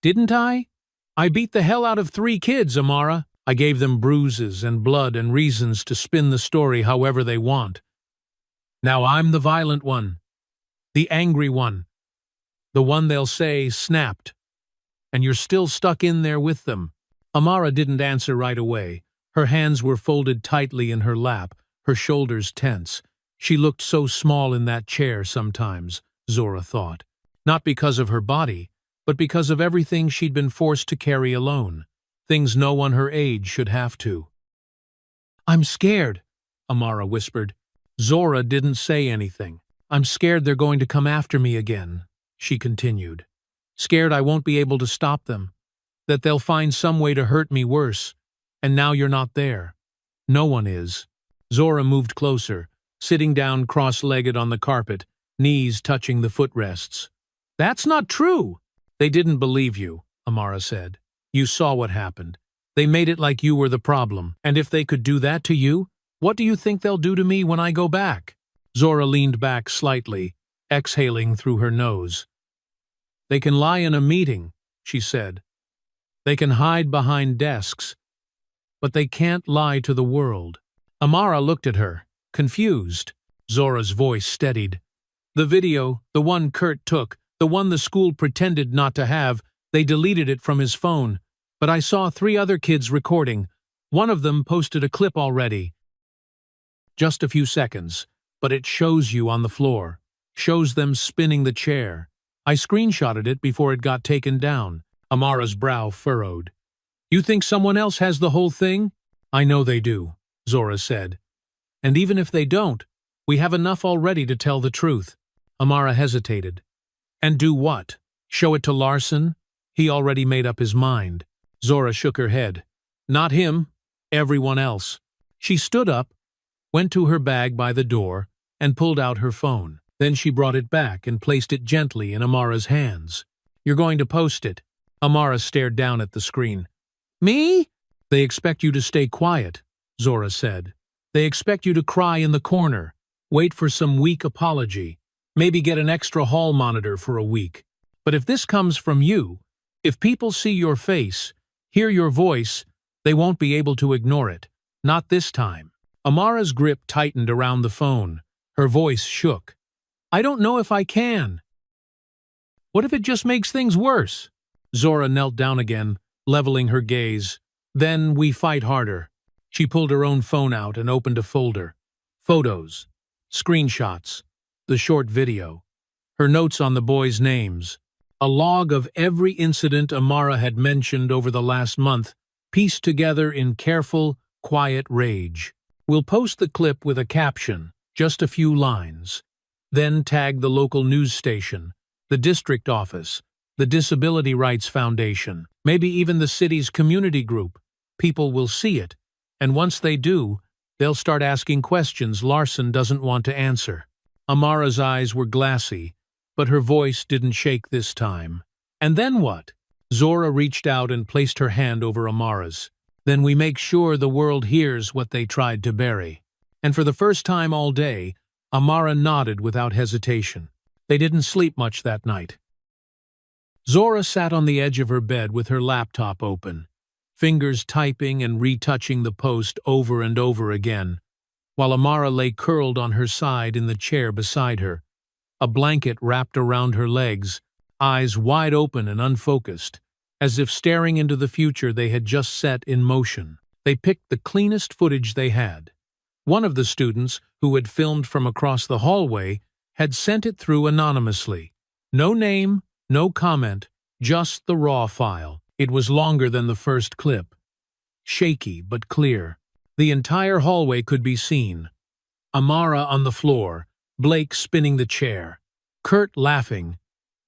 "Didn't I? I beat the hell out of 3 kids, Amara. I gave them bruises and blood and reasons to spin the story however they want. Now I'm the violent one, the angry one, the one they'll say snapped. And you're still stuck in there with them." Amara didn't answer right away. Her hands were folded tightly in her lap, her shoulders tense. She looked so small in that chair sometimes, Zora thought. Not because of her body, but because of everything she'd been forced to carry alone. Things no one her age should have to. "I'm scared," Amara whispered. Zora didn't say anything. "I'm scared they're going to come after me again," she continued. "Scared I won't be able to stop them, that they'll find some way to hurt me worse. And now you're not there. No one is." Zora moved closer, sitting down cross-legged on the carpet, knees touching the footrests. "That's not true." "They didn't believe you," Amara said. "You saw what happened. They made it like you were the problem. And if they could do that to you, what do you think they'll do to me when I go back?" Zora leaned back slightly, exhaling through her nose. "They can lie in a meeting," she said. "They can hide behind desks. But they can't lie to the world." Amara looked at her, confused. Zora's voice steadied. "The video, the one Kurt took, the one the school pretended not to have, they deleted it from his phone. But I saw 3 other kids recording. One of them posted a clip already. Just a few seconds, but it shows you on the floor. Shows them spinning the chair. I screenshotted it before it got taken down." Amara's brow furrowed. "You think someone else has the whole thing?" "I know they do," Zora said. "And even if they don't, we have enough already to tell the truth." Amara hesitated. "And do what? Show it to Larson?" He already made up his mind. Zora shook her head. "Not him. Everyone else." She stood up, went to her bag by the door, and pulled out her phone. Then she brought it back and placed it gently in Amara's hands. "You're going to post it." Amara stared down at the screen. "Me?" "They expect you to stay quiet," Zora said. "They expect you to cry in the corner, wait for some weak apology, maybe get an extra hall monitor for a week. But if this comes from you, if people see your face, hear your voice, they won't be able to ignore it. Not this time." Amara's grip tightened around the phone. Her voice shook. "I don't know if I can. What if it just makes things worse?" Zora knelt down again, leveling her gaze. "Then we fight harder." She pulled her own phone out and opened a folder. Photos, screenshots, the short video, her notes on the boys' names, a log of every incident Amara had mentioned over the last month, pieced together in careful, quiet rage. "We'll post the clip with a caption, just a few lines. Then tag the local news station, the district office, the Disability Rights Foundation, maybe even the city's community group. People will see it, and once they do, They'll start asking questions Larson doesn't want to answer. Amara's eyes were glassy, but her voice didn't shake this time. And then what? Zora reached out and placed her hand over Amara's. Then we make sure the world hears what they tried to bury. And for the first time all day, Amara nodded without hesitation. They didn't sleep much that night. Zora sat on the edge of her bed with her laptop open, fingers typing and retouching the post over and over again, while Amara lay curled on her side in the chair beside her, a blanket wrapped around her legs, eyes wide open and unfocused, as if staring into the future they had just set in motion. They picked the cleanest footage they had. One of the students, who had filmed from across the hallway, had sent it through anonymously. No name, no comment, just the raw file. It was longer than the first clip. Shaky but clear. The entire hallway could be seen. Amara on the floor, Blake spinning the chair, Kurt laughing,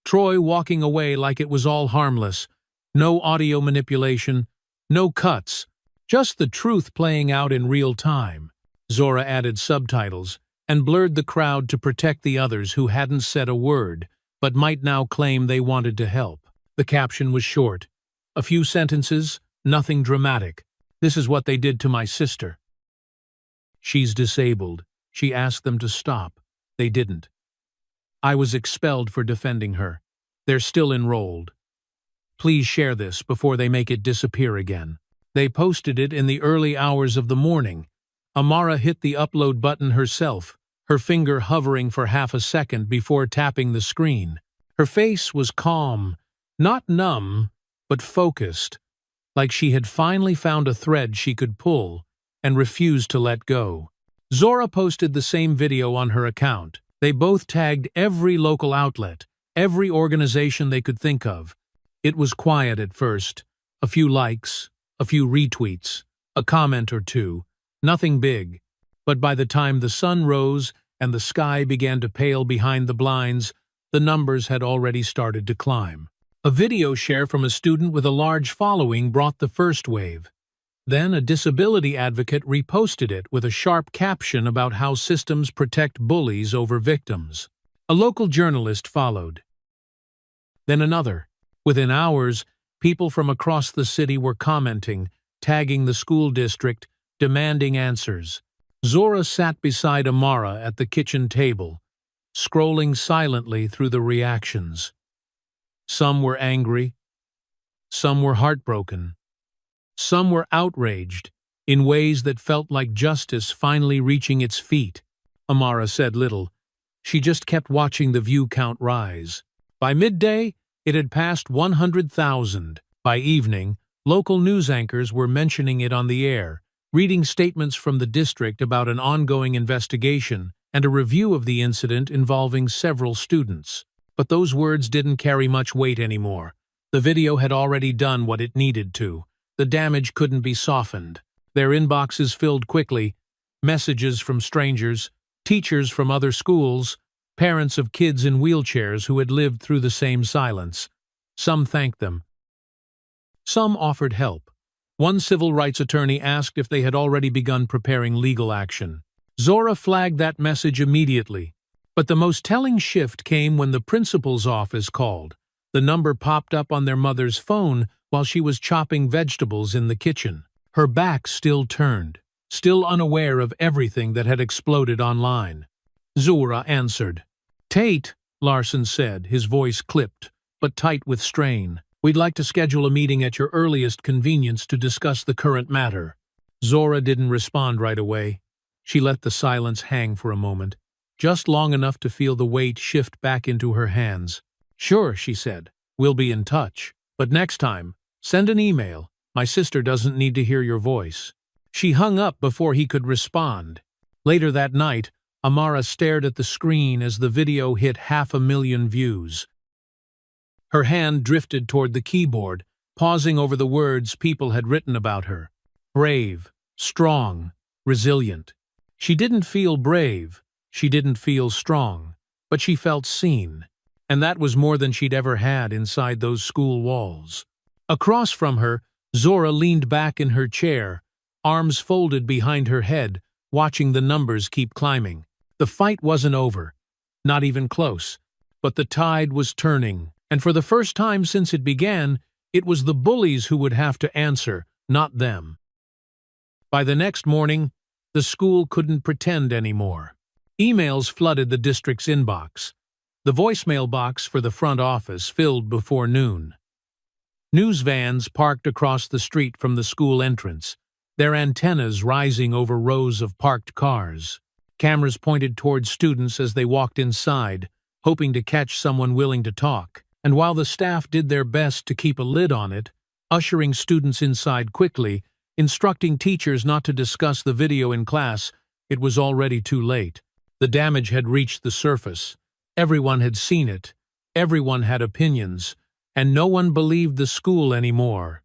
Troy walking away like it was all harmless. No audio manipulation, no cuts, just the truth playing out in real time. Zora added subtitles and blurred the crowd to protect the others who hadn't said a word, but might now claim they wanted to help. The caption was short. A few sentences, nothing dramatic. This is what they did to my sister. She's disabled. She asked them to stop. They didn't. I was expelled for defending her. They're still enrolled. Please share this before they make it disappear again. They posted it in the early hours of the morning. Amara hit the upload button herself, her finger hovering for half a second before tapping the screen. Her face was calm, not numb, but focused, like she had finally found a thread she could pull and refused to let go. Zora posted the same video on her account. They both tagged every local outlet, every organization they could think of. It was quiet at first. A few likes, a few retweets, a comment or two. Nothing big. But by the time the sun rose and the sky began to pale behind the blinds, the numbers had already started to climb. A video share from a student with a large following brought the first wave. Then a disability advocate reposted it with a sharp caption about how systems protect bullies over victims. A local journalist followed. Then another. Within hours, people from across the city were commenting, tagging the school district, demanding answers. Zora sat beside Amara at the kitchen table, scrolling silently through the reactions. Some were angry. Some were heartbroken. Some were outraged, in ways that felt like justice finally reaching its feet. Amara said little. She just kept watching the view count rise. By midday, it had passed 100,000. By evening, local news anchors were mentioning it on the air, reading statements from the district about an ongoing investigation and a review of the incident involving several students. But those words didn't carry much weight anymore. The video had already done what it needed to. The damage couldn't be softened. Their inboxes filled quickly. Messages from strangers, teachers from other schools, parents of kids in wheelchairs who had lived through the same silence. Some thanked them. Some offered help. One civil rights attorney asked if they had already begun preparing legal action. Zora flagged that message immediately. But the most telling shift came when the principal's office called. The number popped up on their mother's phone while she was chopping vegetables in the kitchen. Her back still turned, still unaware of everything that had exploded online. Zora answered. "Tate," Larson said, his voice clipped, but tight with strain. "We'd like to schedule a meeting at your earliest convenience to discuss the current matter." Zora didn't respond right away. She let the silence hang for a moment, just long enough to feel the weight shift back into her hands. "Sure," she said. "We'll be in touch. But next time, send an email. My sister doesn't need to hear your voice." She hung up before he could respond. Later that night, Amara stared at the screen as the video hit 500,000 views. Her hand drifted toward the keyboard, pausing over the words people had written about her. Brave, strong, resilient. She didn't feel brave, she didn't feel strong, but she felt seen. And that was more than she'd ever had inside those school walls. Across from her, Zora leaned back in her chair, arms folded behind her head, watching the numbers keep climbing. The fight wasn't over, not even close, but the tide was turning, and for the first time since it began, it was the bullies who would have to answer, not them. By the next morning, the school couldn't pretend anymore. Emails flooded the district's inbox. The voicemail box for the front office filled before noon. News vans parked across the street from the school entrance, their antennas rising over rows of parked cars. Cameras pointed towards students as they walked inside, hoping to catch someone willing to talk. And while the staff did their best to keep a lid on it, ushering students inside quickly, instructing teachers not to discuss the video in class, it was already too late. The damage had reached the surface. Everyone had seen it. Everyone had opinions. And no one believed the school anymore.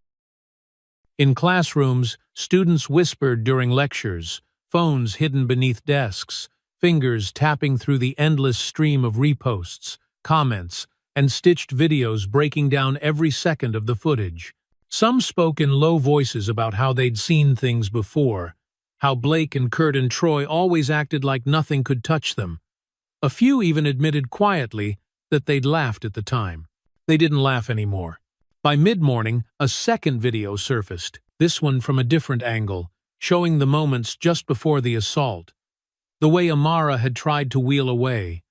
In classrooms, students whispered during lectures, phones hidden beneath desks, fingers tapping through the endless stream of reposts, comments, and stitched videos breaking down every second of the footage. Some spoke in low voices about how they'd seen things before, how Blake and Kurt and Troy always acted like nothing could touch them. A few even admitted quietly that they'd laughed at the time. They didn't laugh anymore. By mid-morning, a second video surfaced, this one from a different angle, showing the moments just before the assault. The way Amara had tried to wheel away.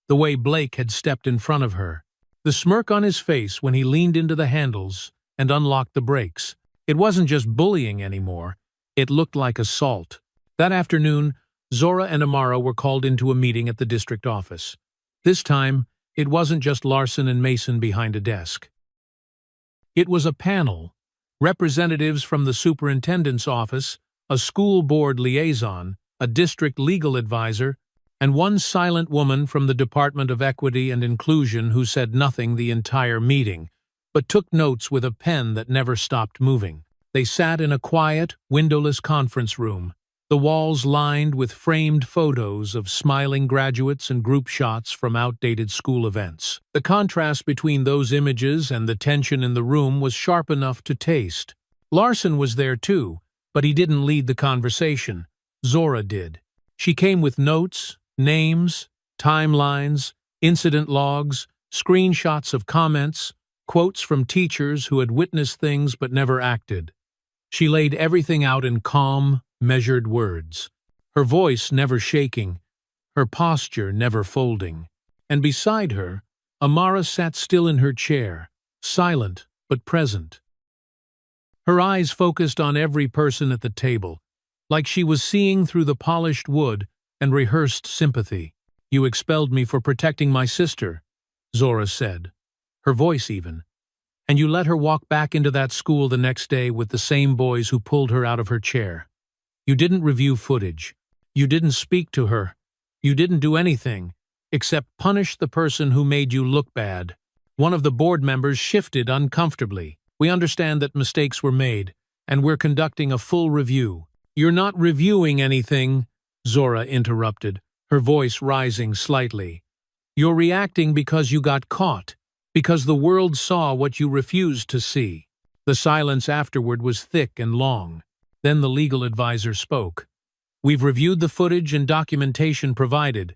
The way Blake had stepped in front of her. The smirk on his face when he leaned into the handles and unlocked the brakes. It wasn't just bullying anymore. It looked like assault. That afternoon, Zora and Amara were called into a meeting at the district office. This time, it wasn't just Larson and Mason behind a desk. It was a panel, representatives from the superintendent's office, a school board liaison, a district legal advisor, and one silent woman from the Department of Equity and Inclusion who said nothing the entire meeting, but took notes with a pen that never stopped moving. They sat in a quiet, windowless conference room, the walls lined with framed photos of smiling graduates and group shots from outdated school events. The contrast between those images and the tension in the room was sharp enough to taste. Larson was there too, but he didn't lead the conversation. Zora did. She came with notes, names, timelines, incident logs, screenshots of comments, quotes from teachers who had witnessed things but never acted. She laid everything out in calm, measured words, her voice never shaking, her posture never folding. And beside her, Amara sat still in her chair, silent but present. Her eyes focused on every person at the table, like she was seeing through the polished wood and rehearsed sympathy. "You expelled me for protecting my sister," Zora said, her voice even. "And you let her walk back into that school the next day with the same boys who pulled her out of her chair. You didn't review footage. You didn't speak to her. You didn't do anything, except punish the person who made you look bad." One of the board members shifted uncomfortably. "We understand that mistakes were made, and we're conducting a full review." "You're not reviewing anything," Zora interrupted, her voice rising slightly. "You're reacting because you got caught, because the world saw what you refused to see." The silence afterward was thick and long. Then the legal advisor spoke. "We've reviewed the footage and documentation provided.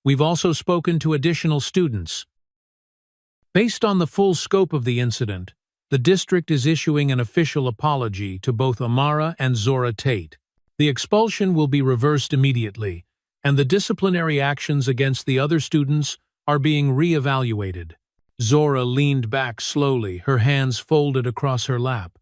We've also spoken to additional students. Based on the full scope of the incident, the district is issuing an official apology to both Amara and Zora Tate. The expulsion will be reversed immediately, and the disciplinary actions against the other students are being re-evaluated." Zora leaned back slowly, her hands folded across her lap.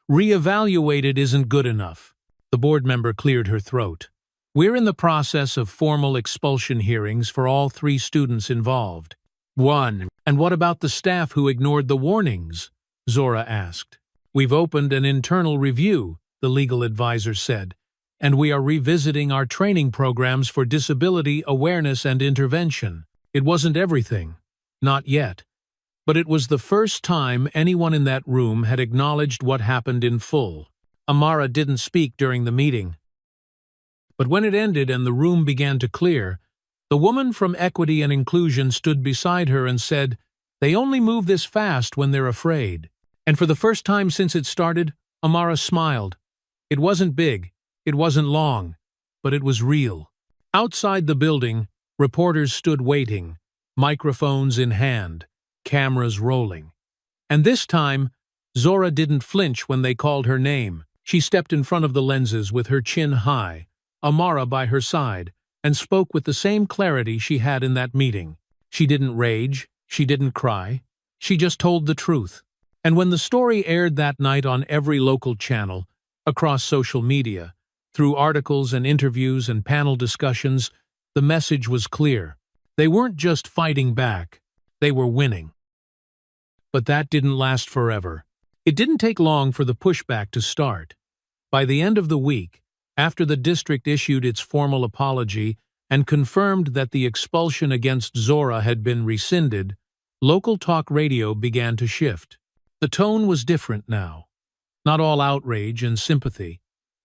"Re-evaluated isn't good enough." The board member cleared her throat. "We're in the process of formal expulsion hearings for all 3 students involved." "One. And what about the staff who ignored the warnings?" Zora asked. "We've opened an internal review," the legal advisor said, "and we are revisiting our training programs for disability awareness and intervention." It wasn't everything. Not yet. But it was the first time anyone in that room had acknowledged what happened in full. Amara didn't speak during the meeting. But when it ended and the room began to clear, the woman from Equity and Inclusion stood beside her and said, "They only move this fast when they're afraid." And for the first time since it started, Amara smiled. It wasn't big, it wasn't long, but it was real. Outside the building, reporters stood waiting, microphones in hand, cameras rolling. And this time, Zora didn't flinch when they called her name. She stepped in front of the lenses with her chin high, Amara by her side, and spoke with the same clarity she had in that meeting. She didn't rage, she didn't cry, she just told the truth. And when the story aired that night on every local channel, across social media, through articles and interviews and panel discussions, the message was clear. They weren't just fighting back, they were winning. But that didn't last forever. It didn't take long for the pushback to start. By the end of the week, after the district issued its formal apology and confirmed that the expulsion against Zora had been rescinded, local talk radio began to shift. The tone was different now. Not all outrage and sympathy,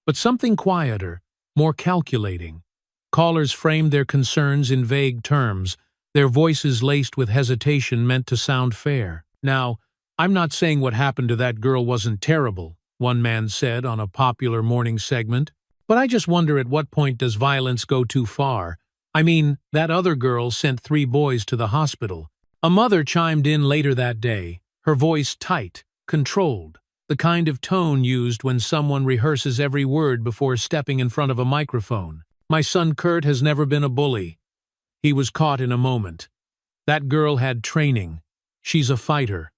but something quieter, more calculating. Callers framed their concerns in vague terms, their voices laced with hesitation meant to sound fair. Now, I'm not saying what happened to that girl wasn't terrible, one man said on a popular morning segment, but I just wonder at what point does violence go too far? I mean, that other girl sent 3 boys to the hospital. A mother chimed in later that day, her voice tight, controlled, the kind of tone used when someone rehearses every word before stepping in front of a microphone. My son Kurt has never been a bully. He was caught in a moment. That girl had training. She's a fighter.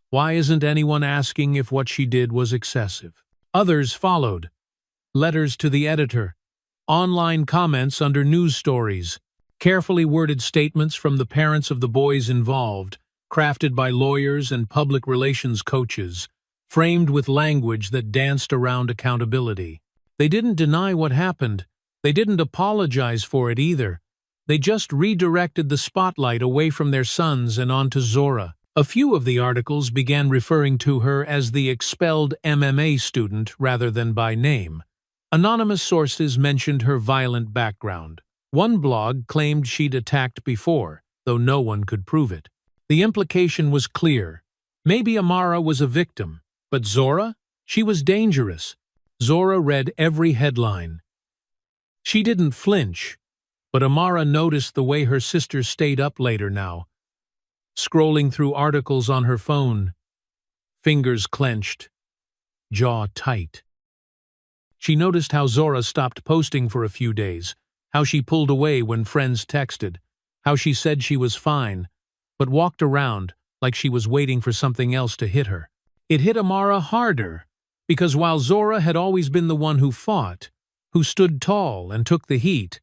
Why isn't anyone asking if what she did was excessive? Others followed. Letters to the editor, online comments under news stories, carefully worded statements from the parents of the boys involved, crafted by lawyers and public relations coaches, framed with language that danced around accountability. They didn't deny what happened. They didn't apologize for it either. They just redirected the spotlight away from their sons and onto Zora. A few of the articles began referring to her as the expelled MMA student rather than by name. Anonymous sources mentioned her violent background. One blog claimed she'd attacked before, though no one could prove it. The implication was clear. Maybe Amara was a victim, but Zora? She was dangerous. Zora read every headline. She didn't flinch, but Amara noticed the way her sister stayed up later now, scrolling through articles on her phone, fingers clenched, jaw tight. She noticed how Zora stopped posting for a few days, how she pulled away when friends texted, how she said she was fine, but walked around like she was waiting for something else to hit her. It hit Amara harder, because while Zora had always been the one who fought, who stood tall and took the heat,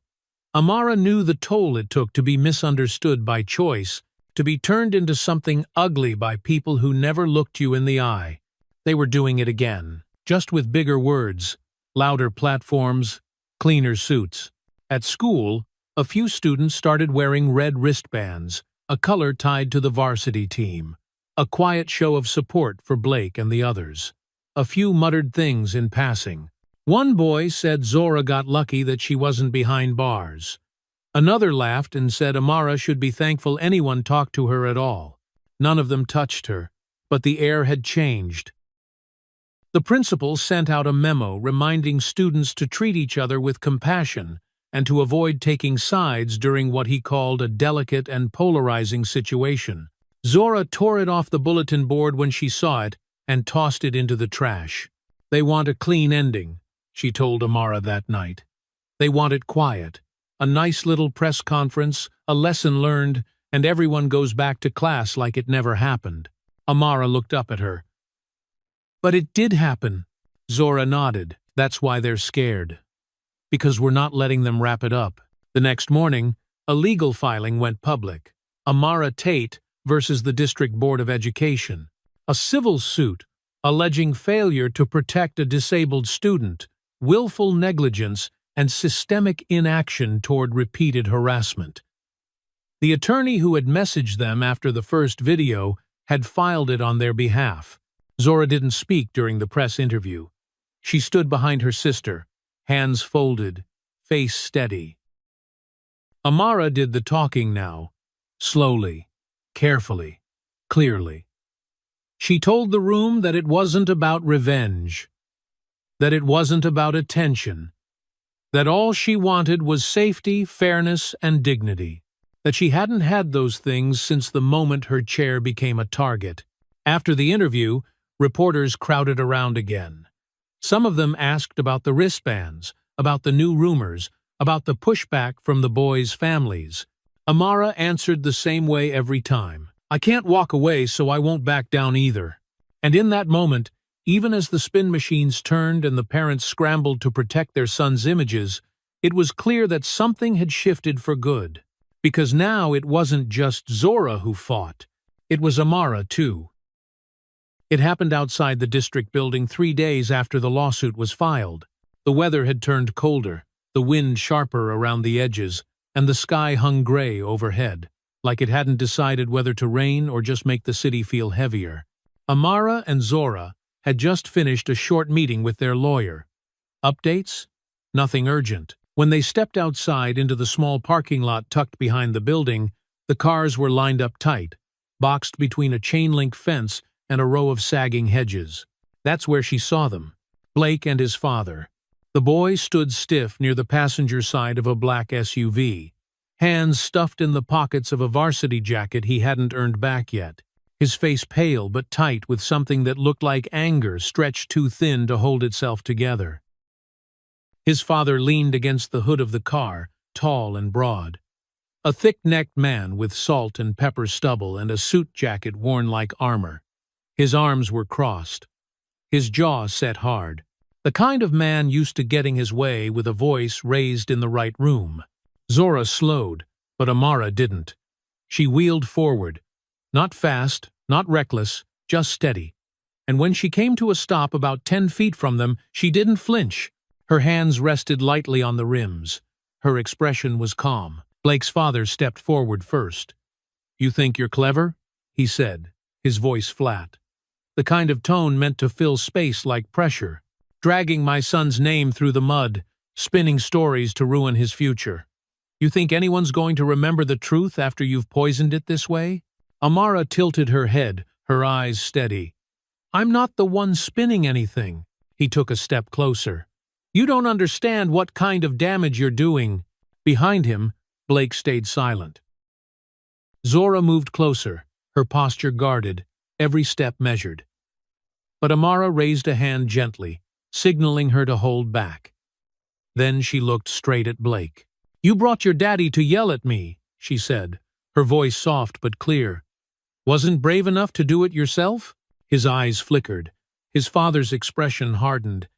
Amara knew the toll it took to be misunderstood by choice, to be turned into something ugly by people who never looked you in the eye. They were doing it again, just with bigger words, louder platforms, cleaner suits. At school, a few students started wearing red wristbands, a color tied to the varsity team, a quiet show of support for Blake and the others. A few muttered things in passing. One boy said Zora got lucky that she wasn't behind bars. Another laughed and said Amara should be thankful anyone talked to her at all. None of them touched her, but the air had changed. The principal sent out a memo reminding students to treat each other with compassion and to avoid taking sides during what he called a delicate and polarizing situation. Zora tore it off the bulletin board when she saw it and tossed it into the trash. They want a clean ending, she told Amara that night. They want it quiet. A nice little press conference, a lesson learned, and everyone goes back to class like it never happened. Amara looked up at her. But it did happen. Zora nodded. That's why they're scared. Because we're not letting them wrap it up. The next morning, a legal filing went public. Amara Tate versus the District Board of Education. A civil suit alleging failure to protect a disabled student, willful negligence, and systemic inaction toward repeated harassment. The attorney who had messaged them after the first video had filed it on their behalf. Zora didn't speak during the press interview. She stood behind her sister, hands folded, face steady. Amara did the talking now, slowly, carefully, clearly. She told the room that it wasn't about revenge, that it wasn't about attention, that all she wanted was safety, fairness, and dignity, that she hadn't had those things since the moment her chair became a target. After the interview, reporters crowded around again. Some of them asked about the wristbands, about the new rumors, about the pushback from the boys' families. Amara answered the same way every time. "I can't walk away, so I won't back down either." And in that moment, even as the spin machines turned and the parents scrambled to protect their sons' images, it was clear that something had shifted for good. Because now it wasn't just Zora who fought. It was Amara, too. It happened outside the district building 3 days after the lawsuit was filed. The weather had turned colder, the wind sharper around the edges, and the sky hung gray overhead, like it hadn't decided whether to rain or just make the city feel heavier. Amara and Zora had just finished a short meeting with their lawyer. Updates? Nothing urgent. When they stepped outside into the small parking lot tucked behind the building, the cars were lined up tight, boxed between a chain-link fence and a row of sagging hedges. That's where she saw them, Blake and his father. The boy stood stiff near the passenger side of a black SUV, hands stuffed in the pockets of a varsity jacket he hadn't earned back yet, his face pale but tight with something that looked like anger stretched too thin to hold itself together. His father leaned against the hood of the car, tall and broad. A thick-necked man with salt and pepper stubble and a suit jacket worn like armor. His arms were crossed, his jaw set hard. The kind of man used to getting his way with a voice raised in the right room. Zora slowed, but Amara didn't. She wheeled forward. Not fast, not reckless, just steady. And when she came to a stop about 10 feet from them, she didn't flinch. Her hands rested lightly on the rims. Her expression was calm. Blake's father stepped forward first. "You think you're clever?" he said, his voice flat. The kind of tone meant to fill space like pressure. "Dragging my son's name through the mud, spinning stories to ruin his future. You think anyone's going to remember the truth after you've poisoned it this way?" Amara tilted her head, her eyes steady. "I'm not the one spinning anything." He took a step closer. "You don't understand what kind of damage you're doing." Behind him, Blake stayed silent. Zora moved closer, her posture guarded, every step measured. But Amara raised a hand gently, signaling her to hold back. Then she looked straight at Blake. "You brought your daddy to yell at me," she said, her voice soft but clear. "Wasn't brave enough to do it yourself?" His eyes flickered. His father's expression hardened.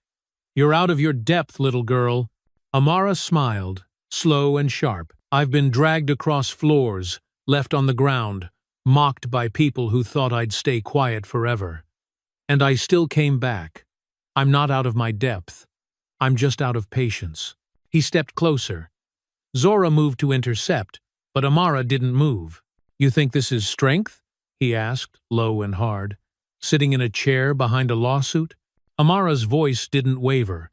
"You're out of your depth, little girl." Amara smiled, slow and sharp. "I've been dragged across floors, left on the ground, mocked by people who thought I'd stay quiet forever. And I still came back. I'm not out of my depth. I'm just out of patience." He stepped closer. Zora moved to intercept, but Amara didn't move. "You think this is strength?" he asked, low and hard. "Sitting in a chair behind a lawsuit?" Amara's voice didn't waver.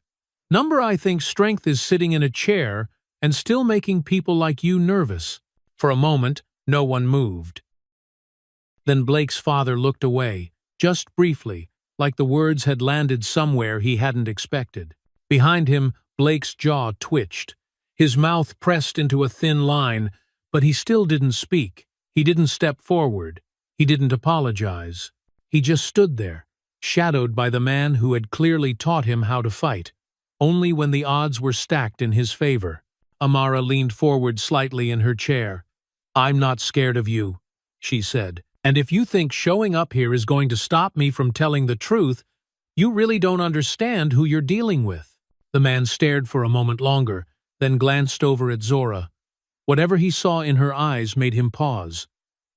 I think strength is sitting in a chair and still making people like you nervous." For a moment, no one moved. Then Blake's father looked away, just briefly, like the words had landed somewhere he hadn't expected. Behind him, Blake's jaw twitched. His mouth pressed into a thin line, but he still didn't speak. He didn't step forward. He didn't apologize. He just stood there, shadowed by the man who had clearly taught him how to fight, only when the odds were stacked in his favor. Amara leaned forward slightly in her chair. "I'm not scared of you," she said. "And if you think showing up here is going to stop me from telling the truth, you really don't understand who you're dealing with." The man stared for a moment longer, then glanced over at Zora. Whatever he saw in her eyes made him pause.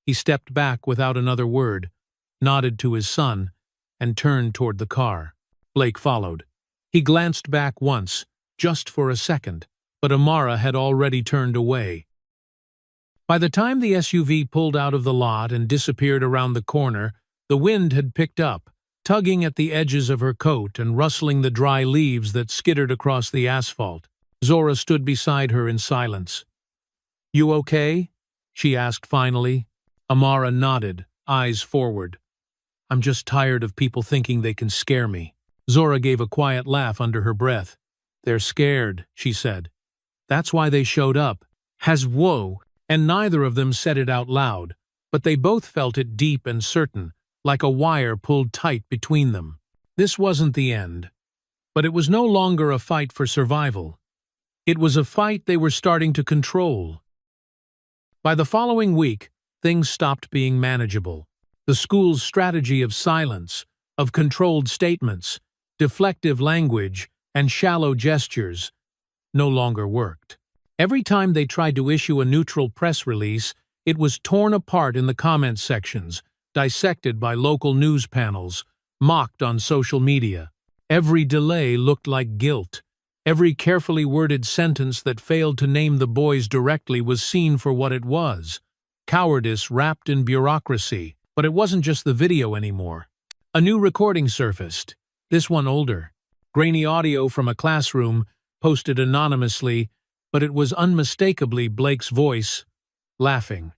He stepped back without another word, nodded to his son, and turned toward the car. Blake followed. He glanced back once, just for a second, but Amara had already turned away. By the time the SUV pulled out of the lot and disappeared around the corner, the wind had picked up, tugging at the edges of her coat and rustling the dry leaves that skittered across the asphalt. Zora stood beside her in silence. "You okay?" she asked finally. Amara nodded, eyes forward. "I'm just tired of people thinking they can scare me." Zora gave a quiet laugh under her breath. "They're scared," she said. "That's why they showed up." Has whoa, and neither of them said it out loud, but they both felt it deep and certain, like a wire pulled tight between them. This wasn't the end. But it was no longer a fight for survival. It was a fight they were starting to control. By the following week, things stopped being manageable. The school's strategy of silence, of controlled statements, deflective language, and shallow gestures no longer worked. Every time they tried to issue a neutral press release, it was torn apart in the comment sections, dissected by local news panels, mocked on social media. Every delay looked like guilt. Every carefully worded sentence that failed to name the boys directly was seen for what it was: cowardice wrapped in bureaucracy. But it wasn't just the video anymore. A new recording surfaced, this one older. Grainy audio from a classroom, posted anonymously, but it was unmistakably Blake's voice, laughing,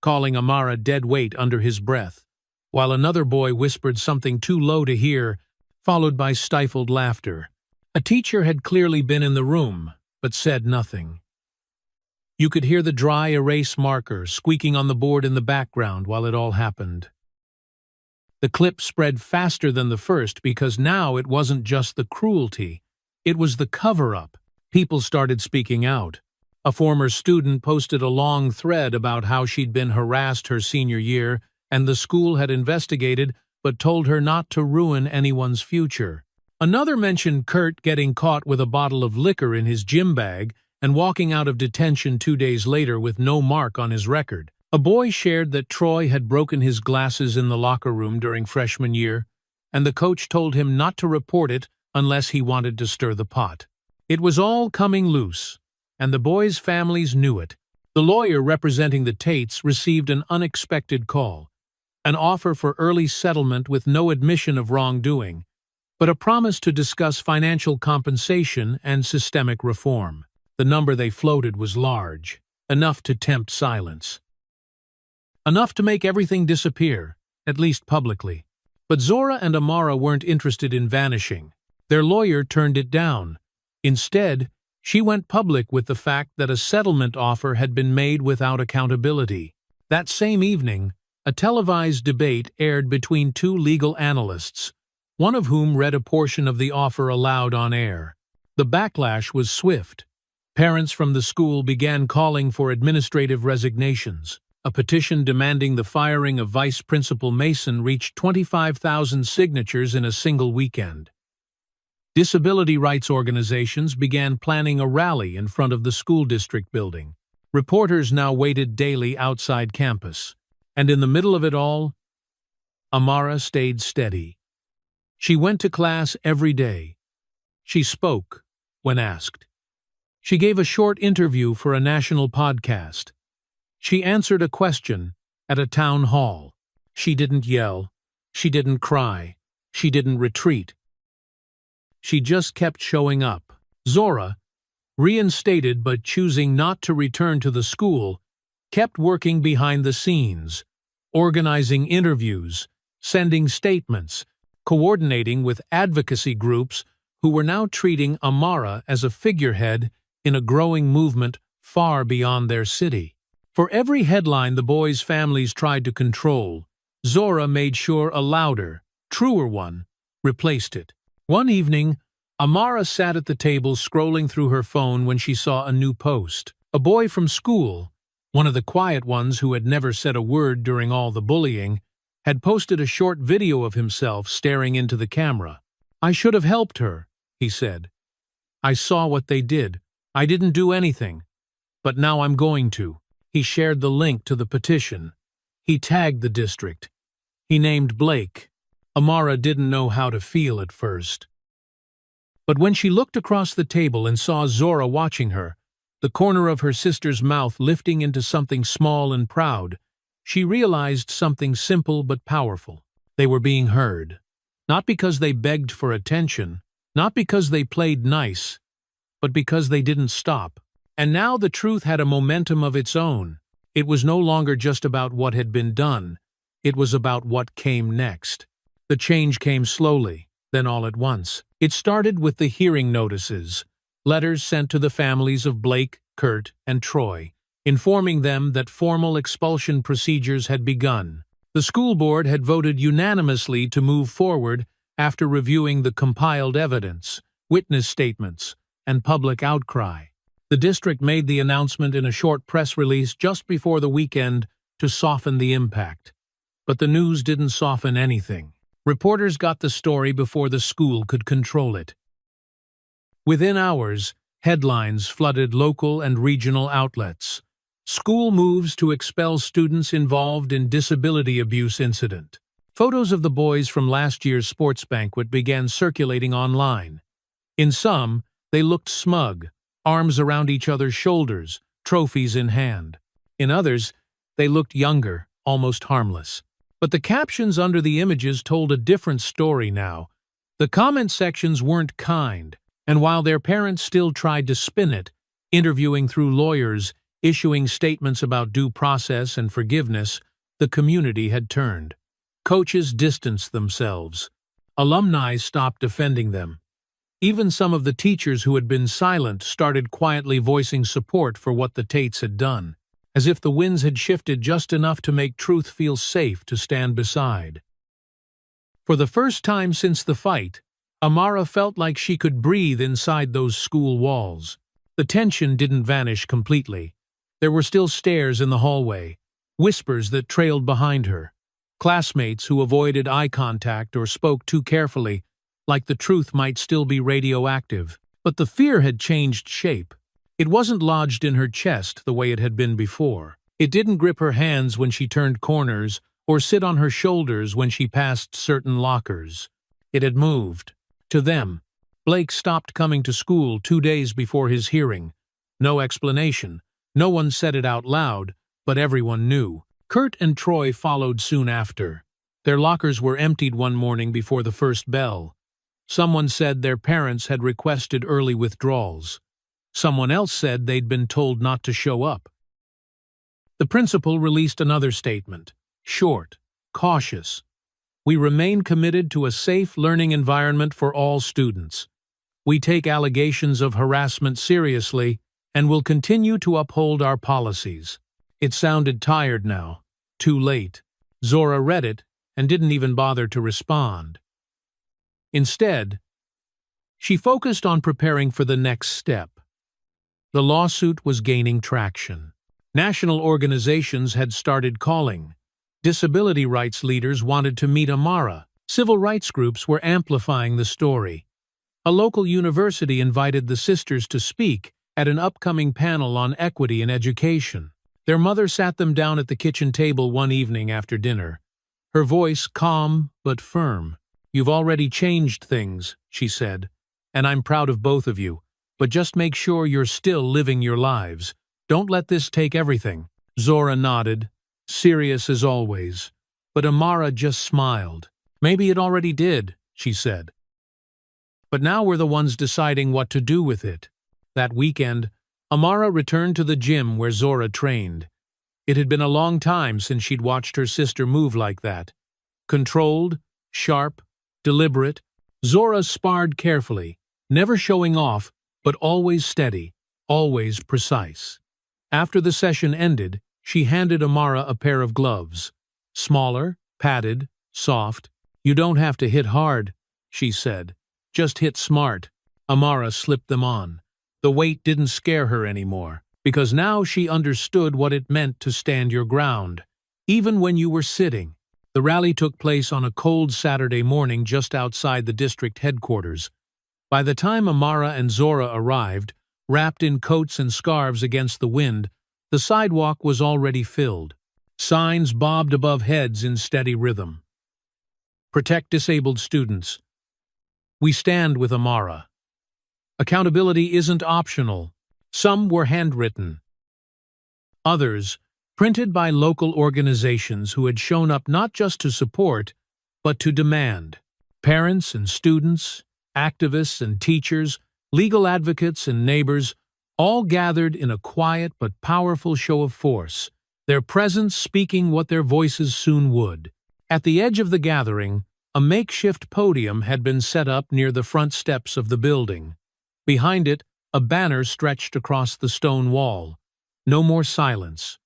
calling Amara dead weight under his breath, while another boy whispered something too low to hear, followed by stifled laughter. A teacher had clearly been in the room, but said nothing. You could hear the dry erase marker squeaking on the board in the background while it all happened. The clip spread faster than the first because now it wasn't just the cruelty, it was the cover-up. People started speaking out. A former student posted a long thread about how she'd been harassed her senior year, and the school had investigated but told her not to ruin anyone's future. Another mentioned Kurt getting caught with a bottle of liquor in his gym bag and walking out of detention 2 days later with no mark on his record. A boy shared that Troy had broken his glasses in the locker room during freshman year, and the coach told him not to report it unless he wanted to stir the pot. It was all coming loose, and the boys' families knew it. The lawyer representing the Tates received an unexpected call, an offer for early settlement with no admission of wrongdoing, but a promise to discuss financial compensation and systemic reform. The number they floated was large, enough to tempt silence. Enough to make everything disappear, at least publicly. But Zora and Amara weren't interested in vanishing. Their lawyer turned it down. Instead, she went public with the fact that a settlement offer had been made without accountability. That same evening, a televised debate aired between two legal analysts, one of whom read a portion of the offer aloud on air. The backlash was swift. Parents from the school began calling for administrative resignations. A petition demanding the firing of Vice Principal Mason reached 25,000 signatures in a single weekend. Disability rights organizations began planning a rally in front of the school district building. Reporters now waited daily outside campus. And in the middle of it all, Amara stayed steady. She went to class every day. She spoke when asked. She gave a short interview for a national podcast. She answered a question at a town hall. She didn't yell. She didn't cry. She didn't retreat. She just kept showing up. Zora, reinstated but choosing not to return to the school, kept working behind the scenes, organizing interviews, sending statements, coordinating with advocacy groups who were now treating Amara as a figurehead in a growing movement far beyond their city. For every headline the boys' families tried to control, Zora made sure a louder, truer one replaced it. One evening, Amara sat at the table scrolling through her phone when she saw a new post. A boy from school, one of the quiet ones who had never said a word during all the bullying, had posted a short video of himself staring into the camera. "I should have helped her," he said. "I saw what they did. I didn't do anything. But now I'm going to." He shared the link to the petition. He tagged the district. He named Blake. Amara didn't know how to feel at first. But when she looked across the table and saw Zora watching her, the corner of her sister's mouth lifting into something small and proud, she realized something simple but powerful. They were being heard. Not because they begged for attention, not because they played nice, but because they didn't stop. And now the truth had a momentum of its own. It was no longer just about what had been done. It was about what came next. The change came slowly, then all at once. It started with the hearing notices, letters sent to the families of Blake, Kurt, and Troy, informing them that formal expulsion procedures had begun. The school board had voted unanimously to move forward after reviewing the compiled evidence, witness statements, and public outcry. The district made the announcement in a short press release just before the weekend to soften the impact. But the news didn't soften anything. Reporters got the story before the school could control it. Within hours, headlines flooded local and regional outlets. School moves to expel students involved in disability abuse incident. Photos of the boys from last year's sports banquet began circulating online. In some, they looked smug, arms around each other's shoulders, trophies in hand. In others, they looked younger, almost harmless. But the captions under the images told a different story now. The comment sections weren't kind, and while their parents still tried to spin it, interviewing through lawyers, issuing statements about due process and forgiveness, the community had turned. Coaches distanced themselves. Alumni stopped defending them. Even some of the teachers who had been silent started quietly voicing support for what the Tates had done, as if the winds had shifted just enough to make truth feel safe to stand beside. For the first time since the fight, Amara felt like she could breathe inside those school walls. The tension didn't vanish completely. There were still stares in the hallway, whispers that trailed behind her, classmates who avoided eye contact or spoke too carefully, like the truth might still be radioactive. But the fear had changed shape. It wasn't lodged in her chest the way it had been before. It didn't grip her hands when she turned corners or sit on her shoulders when she passed certain lockers. It had moved. To them, Blake stopped coming to school 2 days before his hearing. No explanation. No one said it out loud, but everyone knew. Kurt and Troy followed soon after. Their lockers were emptied one morning before the first bell. Someone said their parents had requested early withdrawals. Someone else said they'd been told not to show up. The principal released another statement, short, cautious. We remain committed to a safe learning environment for all students. We take allegations of harassment seriously and will continue to uphold our policies. It sounded tired now, too late. Zora read it and didn't even bother to respond. Instead, she focused on preparing for the next step. The lawsuit was gaining traction. National organizations had started calling. Disability rights leaders wanted to meet Amara. Civil rights groups were amplifying the story. A local university invited the sisters to speak at an upcoming panel on equity in education. Their mother sat them down at the kitchen table one evening after dinner. Her voice calm but firm. "You've already changed things," she said, "and I'm proud of both of you. But just make sure you're still living your lives. Don't let this take everything." Zora nodded, serious as always. But Amara just smiled. "Maybe it already did," she said. "But now we're the ones deciding what to do with it." That weekend, Amara returned to the gym where Zora trained. It had been a long time since she'd watched her sister move like that. Controlled, sharp, deliberate, Zora sparred carefully, never showing off, but always steady, always precise. After the session ended, she handed Amara a pair of gloves. Smaller, padded, soft. "You don't have to hit hard," she said. "Just hit smart." Amara slipped them on. The weight didn't scare her anymore, because now she understood what it meant to stand your ground, even when you were sitting. The rally took place on a cold Saturday morning just outside the district headquarters. By the time Amara and Zora arrived, wrapped in coats and scarves against the wind, the sidewalk was already filled. Signs bobbed above heads in steady rhythm. "Protect disabled students." "We stand with Amara." "Accountability isn't optional." Some were handwritten. Others, printed by local organizations who had shown up not just to support, but to demand. Parents and students, activists and teachers, legal advocates and neighbors, all gathered in a quiet but powerful show of force, their presence speaking what their voices soon would. At the edge of the gathering, a makeshift podium had been set up near the front steps of the building. Behind it, A banner stretched across the stone wall. No more silence.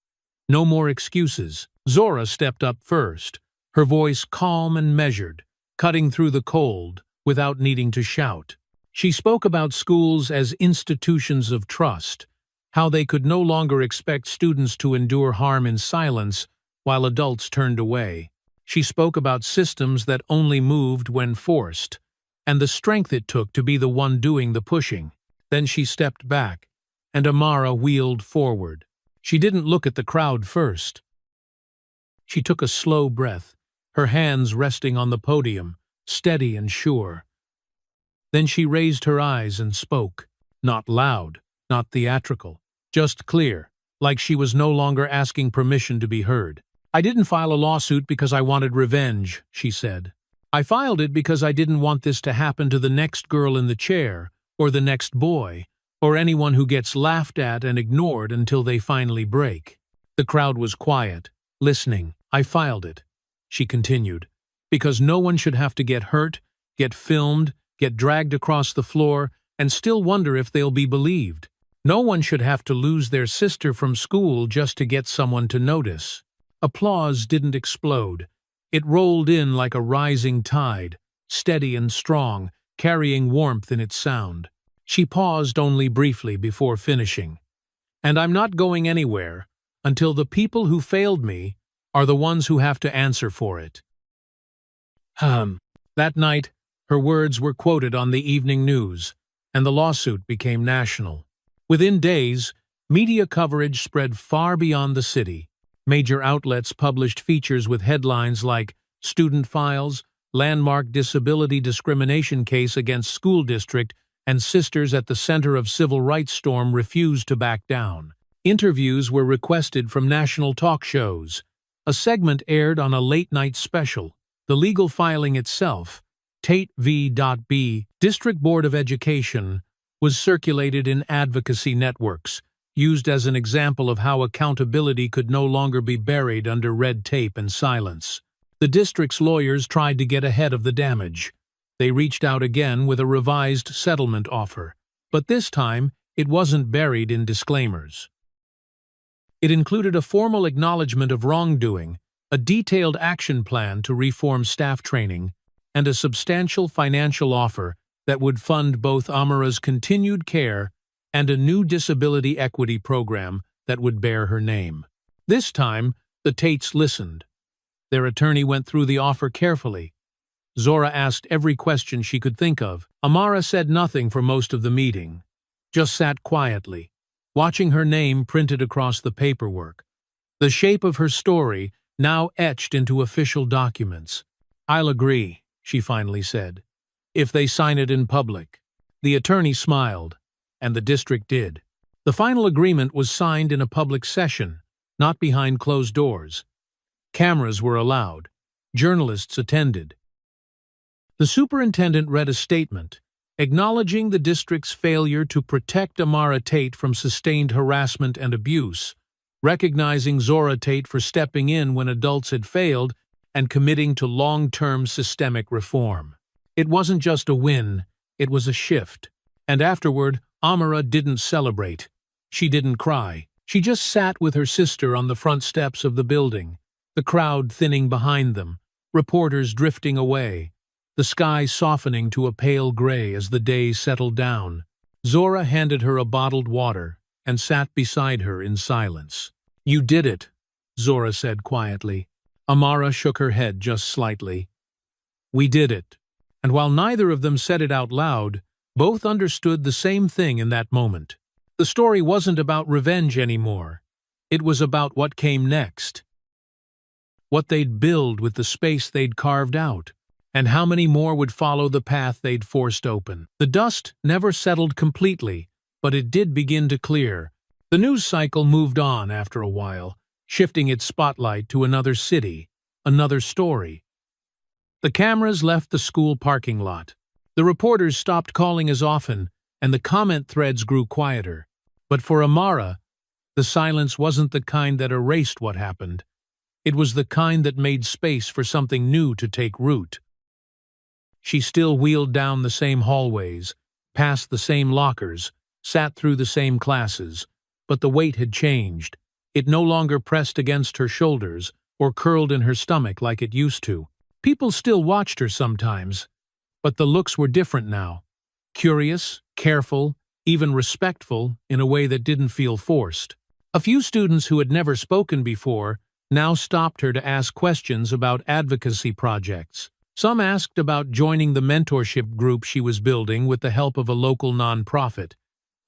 No more excuses. Zora stepped up first, her voice calm and measured, cutting through the cold without needing to shout. She spoke about schools as institutions of trust, how they could no longer expect students to endure harm in silence while adults turned away. She spoke about systems that only moved when forced, and the strength it took to be the one doing the pushing. Then she stepped back, and Amara wheeled forward. She didn't look at the crowd first. She took a slow breath, her hands resting on the podium, steady and sure. Then she raised her eyes and spoke, not loud, not theatrical, just clear, like she was no longer asking permission to be heard. "I didn't file a lawsuit because I wanted revenge," she said. "I filed it because I didn't want this to happen to the next girl in the chair, or the next boy, or anyone who gets laughed at and ignored until they finally break." The crowd was quiet, listening. "I filed it," she continued, "because no one should have to get hurt, get filmed, get dragged across the floor, and still wonder if they'll be believed. No one should have to lose their sister from school just to get someone to notice." Applause didn't explode. It rolled in like a rising tide, steady and strong, carrying warmth in its sound. She paused only briefly before finishing. "And I'm not going anywhere until the people who failed me are the ones who have to answer for it." That night, her words were quoted on the evening news, and the lawsuit became national. Within days, media coverage spread far beyond the city. Major outlets published features with headlines like "Student Files," "Landmark Disability Discrimination Case Against School District," and "Sisters at the Center of Civil Rights Storm Refused to Back Down." Interviews were requested from national talk shows. A segment aired on a late-night special. The legal filing itself, Tate v. District Board of Education, was circulated in advocacy networks, used as an example of how accountability could no longer be buried under red tape and silence. The district's lawyers tried to get ahead of the damage. They reached out again with a revised settlement offer, but this time it wasn't buried in disclaimers. It included a formal acknowledgement of wrongdoing, a detailed action plan to reform staff training, and a substantial financial offer that would fund both Amara's continued care and a new disability equity program that would bear her name. This time, the Tates listened. Their attorney went through the offer carefully. Zora asked every question she could think of. Amara said nothing for most of the meeting, just sat quietly, watching her name printed across the paperwork, the shape of her story now etched into official documents. "I'll agree," she finally said, "if they sign it in public." The attorney smiled, and the district did. The final agreement was signed in a public session, not behind closed doors. Cameras were allowed. Journalists attended. The superintendent read a statement, acknowledging the district's failure to protect Amara Tate from sustained harassment and abuse, recognizing Zora Tate for stepping in when adults had failed and committing to long-term systemic reform. It wasn't just a win, it was a shift. And afterward, Amara didn't celebrate. She didn't cry. She just sat with her sister on the front steps of the building, the crowd thinning behind them, reporters drifting away, the sky softening to a pale gray as the day settled down. Zora handed her a bottled water and sat beside her in silence. "You did it," Zora said quietly. Amara shook her head just slightly. "We did it." And while neither of them said it out loud, both understood the same thing in that moment. The story wasn't about revenge anymore. It was about what came next. What they'd build with the space they'd carved out, and how many more would follow the path they'd forced open. The dust never settled completely, but it did begin to clear. The news cycle moved on after a while, shifting its spotlight to another city, another story. The cameras left the school parking lot. The reporters stopped calling as often, and the comment threads grew quieter. But for Amara, the silence wasn't the kind that erased what happened. It was the kind that made space for something new to take root. She still wheeled down the same hallways, past the same lockers, sat through the same classes, but the weight had changed. It no longer pressed against her shoulders or curled in her stomach like it used to. People still watched her sometimes, but the looks were different now. Curious, careful, even respectful in a way that didn't feel forced. A few students who had never spoken before now stopped her to ask questions about advocacy projects. Some asked about joining the mentorship group she was building with the help of a local nonprofit.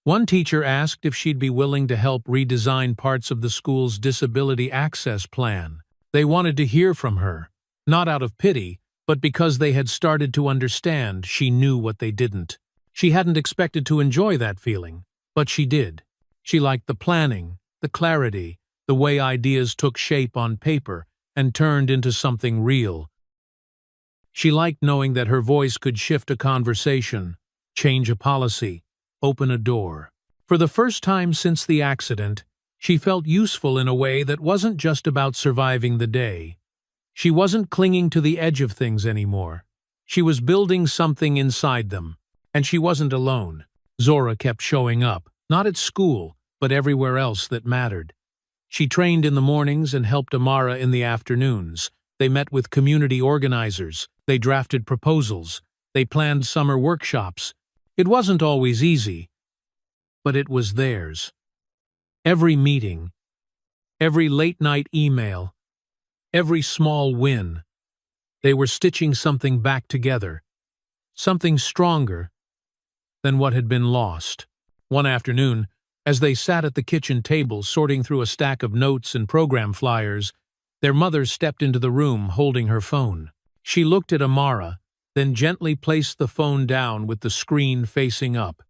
One teacher asked if she'd be willing to help redesign parts of the school's disability access plan. They wanted to hear from her, not out of pity, but because they had started to understand she knew what they didn't. She hadn't expected to enjoy that feeling, but she did. She liked the planning, the clarity, the way ideas took shape on paper and turned into something real. She liked knowing that her voice could shift a conversation, change a policy, open a door. For the first time since the accident, she felt useful in a way that wasn't just about surviving the day. She wasn't clinging to the edge of things anymore. She was building something inside them, and she wasn't alone. Zora kept showing up, not at school, but everywhere else that mattered. She trained in the mornings and helped Amara in the afternoons. They met with community organizers. They drafted proposals. They planned summer workshops. It wasn't always easy, but it was theirs. Every meeting, every late-night email, every small win, they were stitching something back together, something stronger than what had been lost. One afternoon, as they sat at the kitchen table sorting through a stack of notes and program flyers, their mother stepped into the room holding her phone. She looked at Amara, then gently placed the phone down with the screen facing up.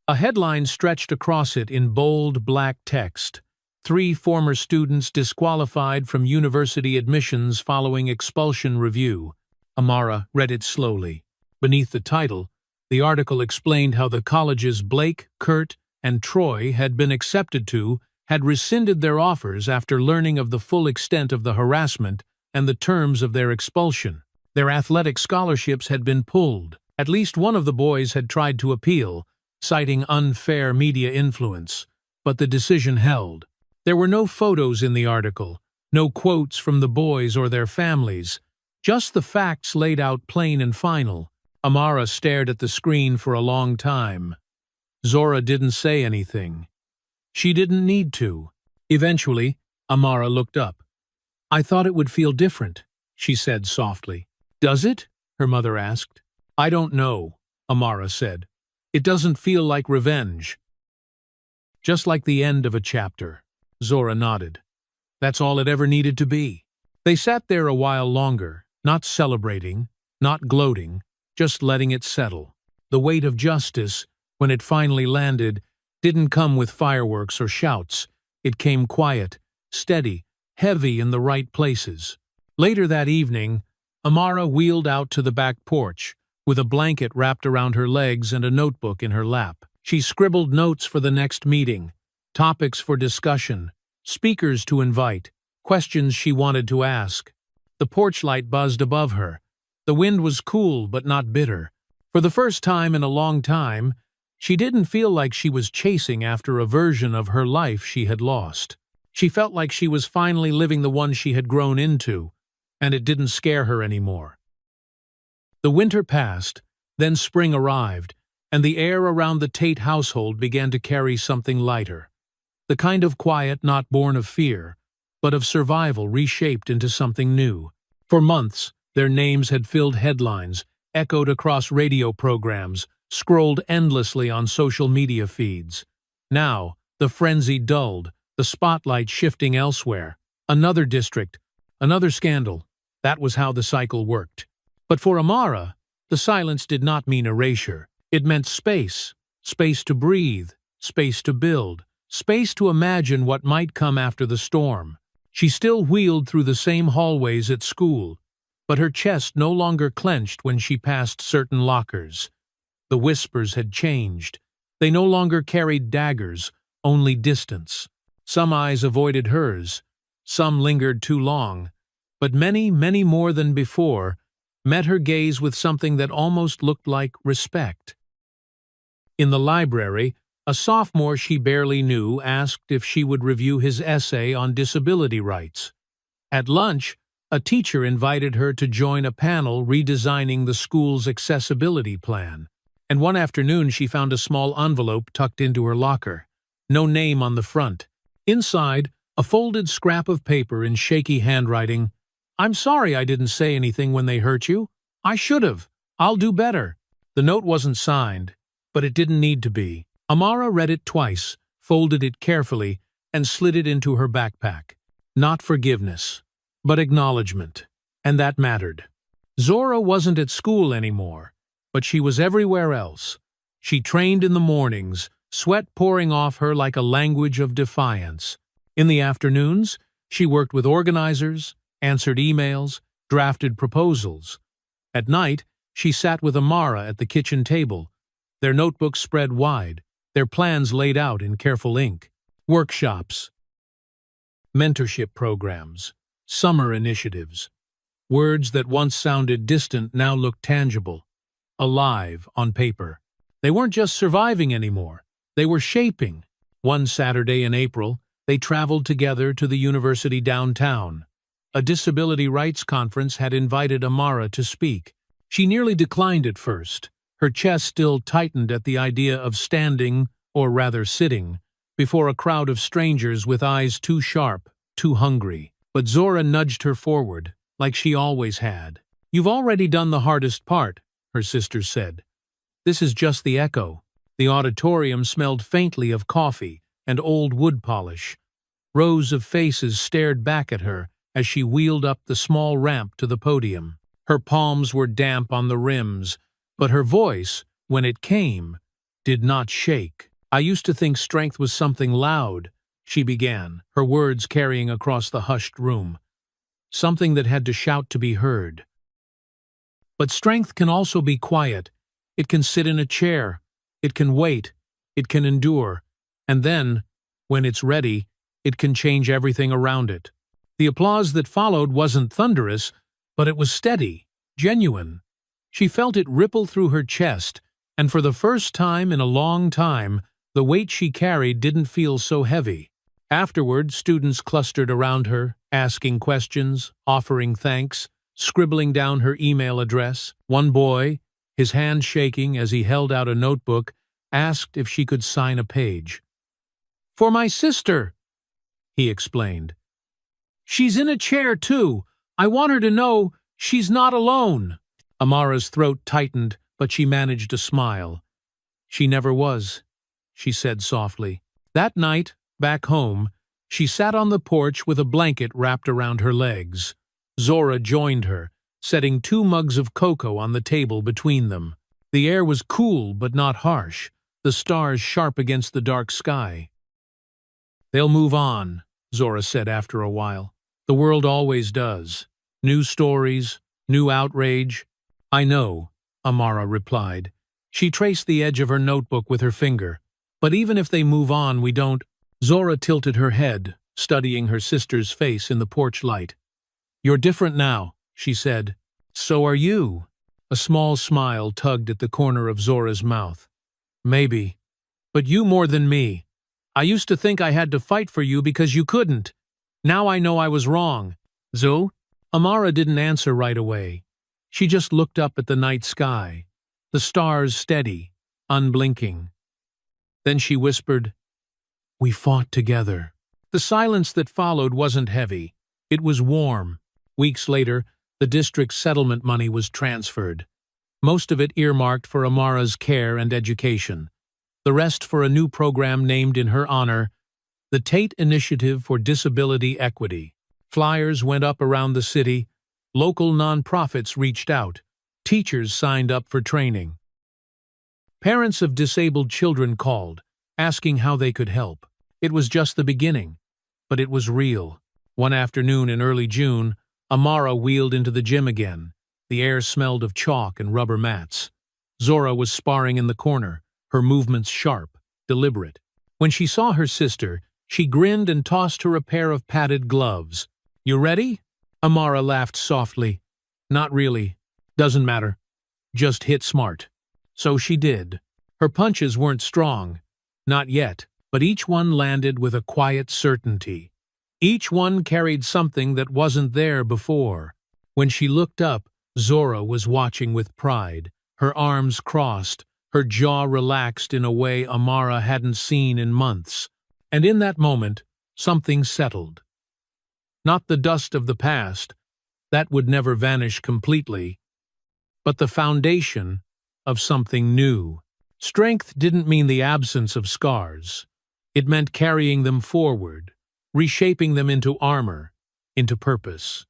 A headline stretched across it in bold black text: 3 former students disqualified from university admissions following expulsion review. Amara read it slowly. Beneath the title, the article explained how the colleges Blake, Kurt, and Troy had been accepted to had rescinded their offers after learning of the full extent of the harassment and the terms of their expulsion. Their athletic scholarships had been pulled. At least one of the boys had tried to appeal, citing unfair media influence, but the decision held. There were no photos in the article, no quotes from the boys or their families, just the facts laid out plain and final. Amara stared at the screen for a long time. Zora didn't say anything. She didn't need to. Eventually, Amara looked up. "I thought it would feel different," she said softly. "Does it?" her mother asked. "I don't know," Amara said. "It doesn't feel like revenge." "Just like the end of a chapter," Zora nodded. "That's all it ever needed to be." They sat there a while longer, not celebrating, not gloating, just letting it settle. The weight of justice, when it finally landed, didn't come with fireworks or shouts. It came quiet, steady, heavy in the right places. Later that evening, Amara wheeled out to the back porch, with a blanket wrapped around her legs and a notebook in her lap. She scribbled notes for the next meeting, topics for discussion, speakers to invite, questions she wanted to ask. The porch light buzzed above her. The wind was cool but not bitter. For the first time in a long time, she didn't feel like she was chasing after a version of her life she had lost. She felt like she was finally living the one she had grown into, and it didn't scare her anymore. The winter passed, then spring arrived, and the air around the Tate household began to carry something lighter. The kind of quiet not born of fear, but of survival reshaped into something new. For months, their names had filled headlines, echoed across radio programs, scrolled endlessly on social media feeds. Now, the frenzy dulled, the spotlight shifting elsewhere. Another district, another scandal. That was how the cycle worked. But for Amara, the silence did not mean erasure. It meant space. Space to breathe, space to build, space to imagine what might come after the storm. She still wheeled through the same hallways at school, but her chest no longer clenched when she passed certain lockers. The whispers had changed. They no longer carried daggers, only distance. Some eyes avoided hers, some lingered too long, but many, many more than before met her gaze with something that almost looked like respect. In the library, a sophomore she barely knew asked if she would review his essay on disability rights. At lunch, a teacher invited her to join a panel redesigning the school's accessibility plan. And one afternoon she found a small envelope tucked into her locker. No name on the front. Inside, a folded scrap of paper in shaky handwriting. "I'm sorry I didn't say anything when they hurt you. I should have. I'll do better." The note wasn't signed, but it didn't need to be. Amara read it twice, folded it carefully, and slid it into her backpack. Not forgiveness, but acknowledgement. And that mattered. Zora wasn't at school anymore, but she was everywhere else. She trained in the mornings, sweat pouring off her like a language of defiance. In the afternoons, she worked with organizers, answered emails, drafted proposals. At night, she sat with Amara at the kitchen table, their notebooks spread wide, their plans laid out in careful ink. Workshops, mentorship programs, summer initiatives. Words that once sounded distant now looked tangible, alive on paper. They weren't just surviving anymore, they were shaping. One Saturday in April, they traveled together to the university downtown. A disability rights conference had invited Amara to speak. She nearly declined at first. Her chest still tightened at the idea of standing, or rather sitting, before a crowd of strangers with eyes too sharp, too hungry. But Zora nudged her forward, like she always had. "You've already done the hardest part," her sister said. "This is just the echo." The auditorium smelled faintly of coffee and old wood polish. Rows of faces stared back at her as she wheeled up the small ramp to the podium. Her palms were damp on the rims, but her voice, when it came, did not shake. "I used to think strength was something loud," she began, her words carrying across the hushed room. "Something that had to shout to be heard. But strength can also be quiet. It can sit in a chair. It can wait. It can endure. And then, when it's ready, it can change everything around it." The applause that followed wasn't thunderous, but it was steady, genuine. She felt it ripple through her chest, and for the first time in a long time, the weight she carried didn't feel so heavy. Afterward, students clustered around her, asking questions, offering thanks, scribbling down her email address. One boy, his hand shaking as he held out a notebook, asked if she could sign a page. "For my sister," he explained. "She's in a chair, too. I want her to know she's not alone." Amara's throat tightened, but she managed a smile. "She never was," she said softly. That night, back home, she sat on the porch with a blanket wrapped around her legs. Zora joined her, setting 2 mugs of cocoa on the table between them. The air was cool but not harsh, the stars sharp against the dark sky. "They'll move on," Zora said after a while. "The world always does. New stories, new outrage." "I know," Amara replied. She traced the edge of her notebook with her finger. "But even if they move on, we don't—" Zora tilted her head, studying her sister's face in the porch light. "You're different now," she said. "So are you." A small smile tugged at the corner of Zora's mouth. "Maybe. But you more than me. I used to think I had to fight for you because you couldn't. Now I know I was wrong." "Zo?" Amara didn't answer right away. She just looked up at the night sky, the stars steady, unblinking. Then she whispered, "We fought together." The silence that followed wasn't heavy. It was warm. Weeks later, the district's settlement money was transferred. Most of it earmarked for Amara's care and education. The rest for a new program named in her honor, the Tate Initiative for Disability Equity. Flyers went up around the city. Local nonprofits reached out. Teachers signed up for training. Parents of disabled children called, asking how they could help. It was just the beginning, but it was real. One afternoon in early June, Amara wheeled into the gym again. The air smelled of chalk and rubber mats. Zora was sparring in the corner, her movements sharp, deliberate. When she saw her sister, she grinned and tossed her a pair of padded gloves. "You ready?" Amara laughed softly. "Not really. Doesn't matter. Just hit smart." So she did. Her punches weren't strong, not yet, but each one landed with a quiet certainty. Each one carried something that wasn't there before. When she looked up, Zora was watching with pride, her arms crossed, her jaw relaxed in a way Amara hadn't seen in months. And in that moment, something settled. Not the dust of the past, that would never vanish completely, but the foundation of something new. Strength didn't mean the absence of scars. It meant carrying them forward, reshaping them into armor, into purpose.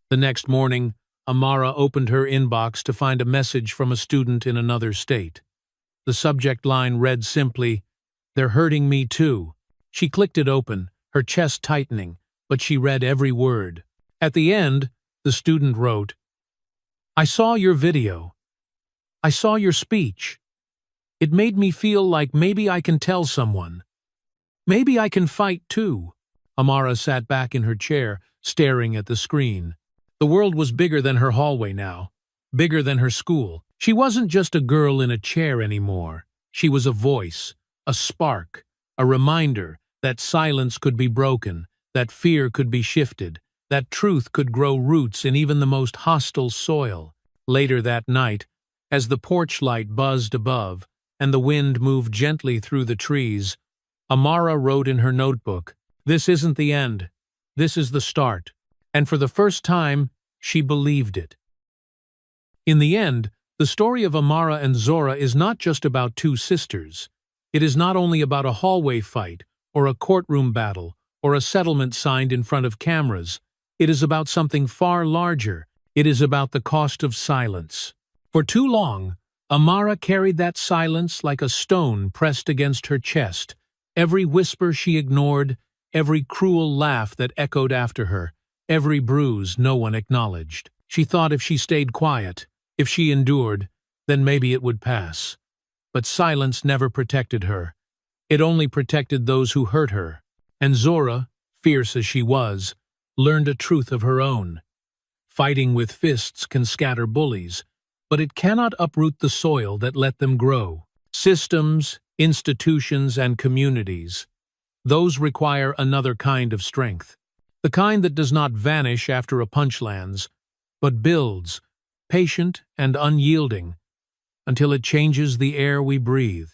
The next morning, Amara opened her inbox to find a message from a student in another state. The subject line read simply, "They're hurting me too." She clicked it open, her chest tightening, but she read every word. At the end, the student wrote, "I saw your video. I saw your speech. It made me feel like maybe I can tell someone. Maybe I can fight too." Amara sat back in her chair, staring at the screen. The world was bigger than her hallway now, bigger than her school. She wasn't just a girl in a chair anymore. She was a voice, a spark, a reminder that silence could be broken, that fear could be shifted, that truth could grow roots in even the most hostile soil. Later that night, as the porch light buzzed above, and the wind moved gently through the trees, Amara wrote in her notebook, "This isn't the end. This is the start." And for the first time, she believed it. In the end, the story of Amara and Zora is not just about two sisters. It is not only about a hallway fight, or a courtroom battle, or a settlement signed in front of cameras. It is about something far larger. It is about the cost of silence. For too long, Amara carried that silence like a stone pressed against her chest. Every whisper she ignored, every cruel laugh that echoed after her, every bruise no one acknowledged. She thought if she stayed quiet, if she endured, then maybe it would pass. But silence never protected her. It only protected those who hurt her. And Zora, fierce as she was, learned a truth of her own. Fighting with fists can scatter bullies, but it cannot uproot the soil that let them grow. Systems, institutions, and communities, those require another kind of strength. The kind that does not vanish after a punch lands, but builds, patient and unyielding, until it changes the air we breathe.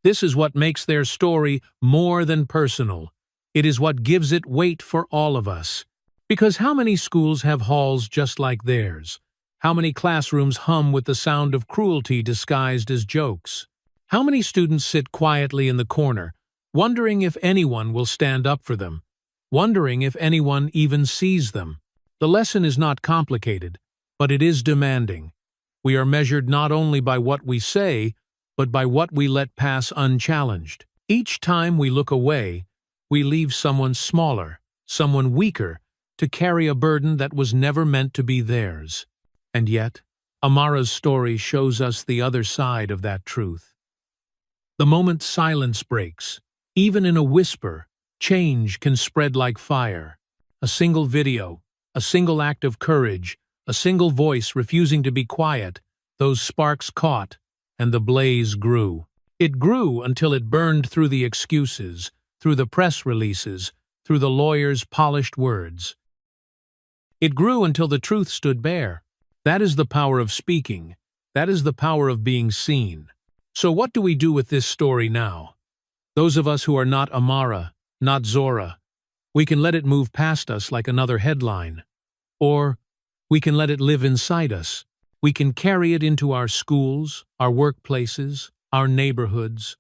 This is what makes their story more than personal. It is what gives it weight for all of us. Because how many schools have halls just like theirs? How many classrooms hum with the sound of cruelty disguised as jokes? How many students sit quietly in the corner, wondering if anyone will stand up for them, wondering if anyone even sees them? The lesson is not complicated, but it is demanding. We are measured not only by what we say, but by what we let pass unchallenged. Each time we look away, we leave someone smaller, someone weaker, to carry a burden that was never meant to be theirs. And yet, Amara's story shows us the other side of that truth. The moment silence breaks, even in a whisper, change can spread like fire. A single video, a single act of courage, a single voice refusing to be quiet, those sparks caught, and the blaze grew. It grew until it burned through the excuses, through the press releases, through the lawyers' polished words. It grew until the truth stood bare. That is the power of speaking. That is the power of being seen. So what do we do with this story now? Those of us who are not Amara, not Zora, we can let it move past us like another headline. Or we can let it live inside us. We can carry it into our schools, our workplaces, our neighborhoods.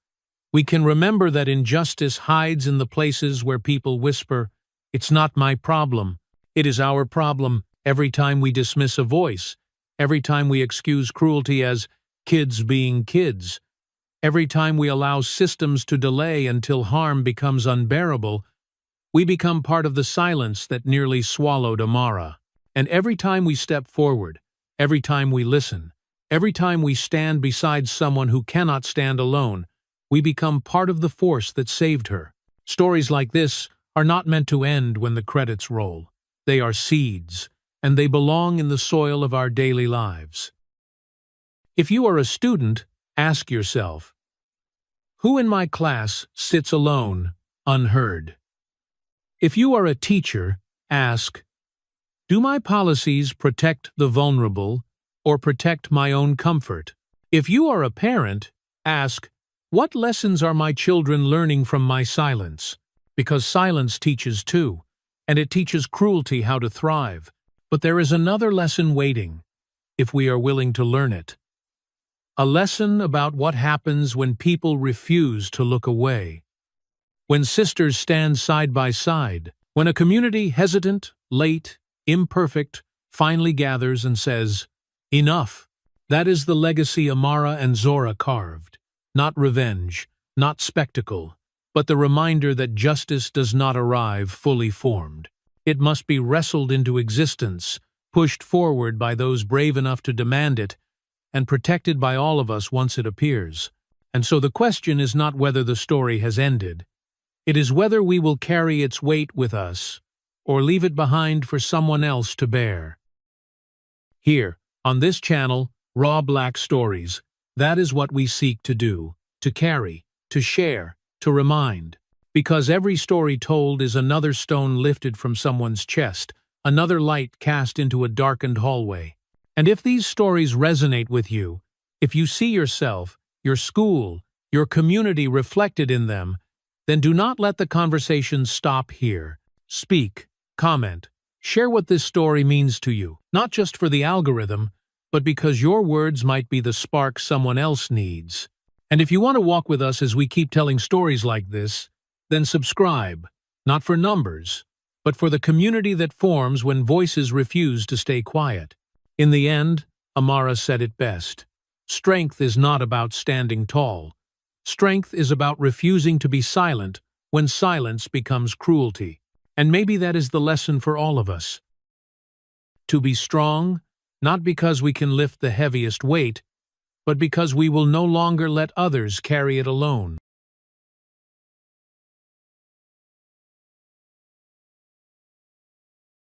We can remember that injustice hides in the places where people whisper, "It's not my problem. It is our problem," every time we dismiss a voice, every time we excuse cruelty as kids being kids, every time we allow systems to delay until harm becomes unbearable, we become part of the silence that nearly swallowed Amara. And every time we step forward, every time we listen, every time we stand beside someone who cannot stand alone, we become part of the force that saved her. Stories like this are not meant to end when the credits roll. They are seeds, and they belong in the soil of our daily lives. If you are a student, Ask yourself, who in my class sits alone, unheard? If you are a teacher, ask, do my policies protect the vulnerable or protect my own comfort? If you are a parent, ask, what lessons are my children learning from my silence? Because silence teaches too, and it teaches cruelty how to thrive. But there is another lesson waiting, if we are willing to learn it. A lesson about what happens when people refuse to look away. When sisters stand side by side, when a community hesitant, late, imperfect, finally gathers and says, enough. That is the legacy Amara and Zora carved. Not revenge, not spectacle, but the reminder that justice does not arrive fully formed. It must be wrestled into existence, pushed forward by those brave enough to demand it, and protected by all of us once it appears. And so the question is not whether the story has ended. It is whether we will carry its weight with us, or leave it behind for someone else to bear. Here, on this channel, Raw Black Stories, that is what we seek to do, to carry, to share, to remind. Because every story told is another stone lifted from someone's chest, another light cast into a darkened hallway. And if these stories resonate with you, if you see yourself, your school, your community reflected in them, then do not let the conversation stop here. Speak, comment, share what this story means to you, not just for the algorithm, but because your words might be the spark someone else needs. And if you want to walk with us as we keep telling stories like this, then subscribe, not for numbers, but for the community that forms when voices refuse to stay quiet. In the end, Amara said it best. Strength is not about standing tall. Strength is about refusing to be silent when silence becomes cruelty. And maybe that is the lesson for all of us. To be strong, not because we can lift the heaviest weight, but because we will no longer let others carry it alone.